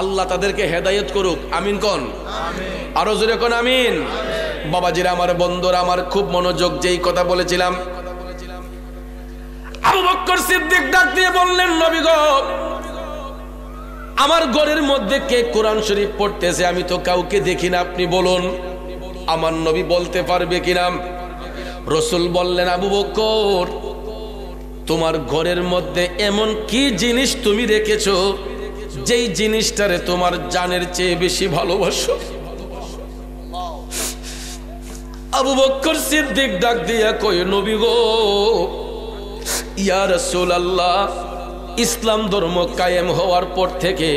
আল্লাহ তাদেরকে হেদায়েত করুক, আমিন কোন? আরো জোরে কোন আমিন। বাবাজিরা আমার, বন্ধুরা আমার, খুব মনোযোগ। যেই কথা বলেছিলাম, আবু বকর সিদ্দিক ডাক দিয়ে বললেন, নবী গো, আমার ঘরের মধ্যে কে কোরআন শরীফ পড়তেছে? আমি তো কাউকে দেখি না, আপনি বলুন। আমার নবী বলতে পারবে কিনা? রাসূল বললেন, আবু বকর, তোমার ঘরের মধ্যে এমন কি জিনিস তুমি রেখেছো যেই জিনিসটারে তোমার জানের চেয়ে বেশি ভালোবাসো? আবু বকর সিদ্দিক ডাক দিয়া কয়, নবী গো, ইয়া রাসূলুল্লাহ, ইসলাম ধর্ম কায়েম হওয়ার পর থেকে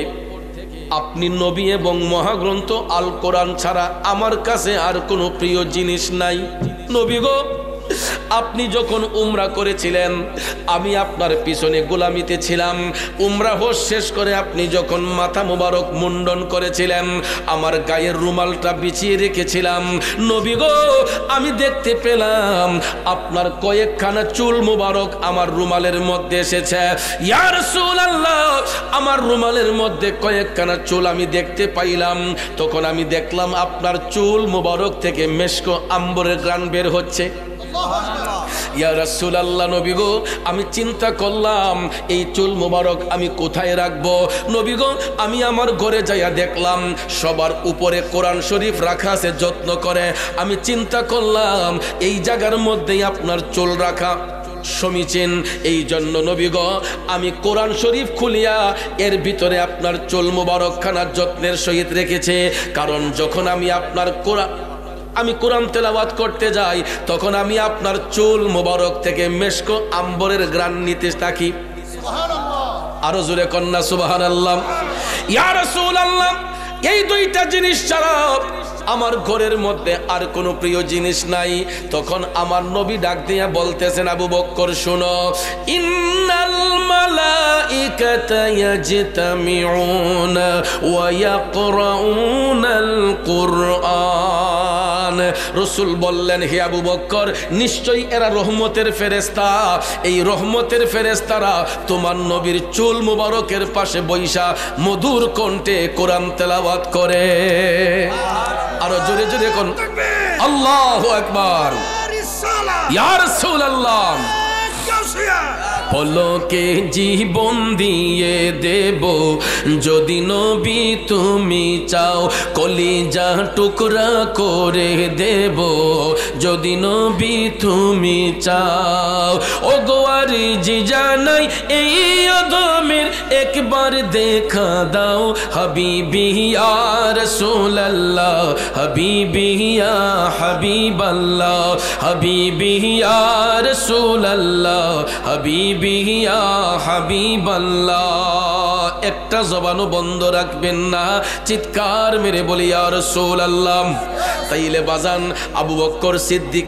আপনি নবী এবং মহাগ্রন্থ আল কোরআন ছাড়া আমার কাছে আর কোনো প্রিয় জিনিস নাই। নবী গো, আপনি যখন উমরা করেছিলেন আমি আপনার পিছনে গোলামিতে ছিলাম। উমরা হজ শেষ করে আপনি যখন মাথা মোবারক মুন্ডন করেছিলেন আমার গায়ের রুমালটা বিছিয়ে রেখেছিলাম। নবী গো, আমি দেখতে পেলাম আপনার কয়েকখানা চুল মোবারক আমার রুমালের মধ্যে এসেছে। ইয়া রাসূলুল্লাহ, আমার রুমালের মধ্যে কয়েকখানা চুল আমি দেখতে পাইলাম। তখন আমি দেখলাম আপনার চুল মোবারক থেকে মেশক আম্বরের ঘ্রাণ বের হচ্ছে। ইয়া রাসূলুল্লাহ, নবী গো, আমি চিন্তা করলাম এই চুল মোবারক আমি কোথায় রাখবো? নবী গো, আমি আমার ঘরে যাইয়া দেখলাম সবার উপরে কোরআন শরীফ রাখা আছে যত্ন করে। আমি চিন্তা করলাম এই জায়গার মধ্যেই আপনার চুল রাখা সমীচীন। এই জন্য নবী গো, আমি কোরআন শরীফ খুলিয়া এর ভিতরে আপনার চুল মোবারক খানা যত্নের সহিত রেখেছে। কারণ যখন আমি আপনার কোরআন তেলাওয়াত করতে যাই তখন আমি আপনার চুল মোবারক থেকে মেশক আম্বরের ঘ্রাণ নিতে থাকি। আরো জোরে কন্যা সুবহানাল্লাহ। ইয়া রাসূলুল্লাহ, এই দুইটা জিনিস ছাড়া আমার ঘরের মধ্যে আর কোনো প্রিয় জিনিস নাই। তখন আমার নবী ডাক দিয়া বলতেছেন, আবু বকর শোনো, ইন্নাল মালাইকাতা ইয়াজতামিউনা ওয়া ইয়াকরাউনাল কুরআন। রাসূল বললেন, হে আবু বকর, নিশ্চয়ই এরা রহমতের ফেরেশতা। এই রহমতের ফেরেশতারা তোমার নবীর চুল মুবারকের পাশে বৈশা মধুর কণ্ঠে কোরআন তেলাওয়াত করে। আরো জোরে জোরে কোন আল্লাহু আকবার। ইয়া রাসূলুল্লাহ, পলকে জীবন দিয়ে দেব যদি নবী তুমি চাও, কলিজা টুকরা করে দেব যদি নবী তুমি চাও। ও গোয়ারি জি জানাই এই আদমের একবার দেখা দাও, হাবিবি ইয়া রাসূলুল্লাহ, হাবিবি ইয়া হাবিবাল্লাহ, হাবিবি ইয়া রাসূলুল্লাহ, হাবিবি ইয়া হাবিবাল্লাহ। একটা জবানও বন্ধ রাখবেন না, চিৎকার মেরে বলি ইয়া রাসূলুল্লাহ। তাইলে বাজান আবু বকর সিদ্দিক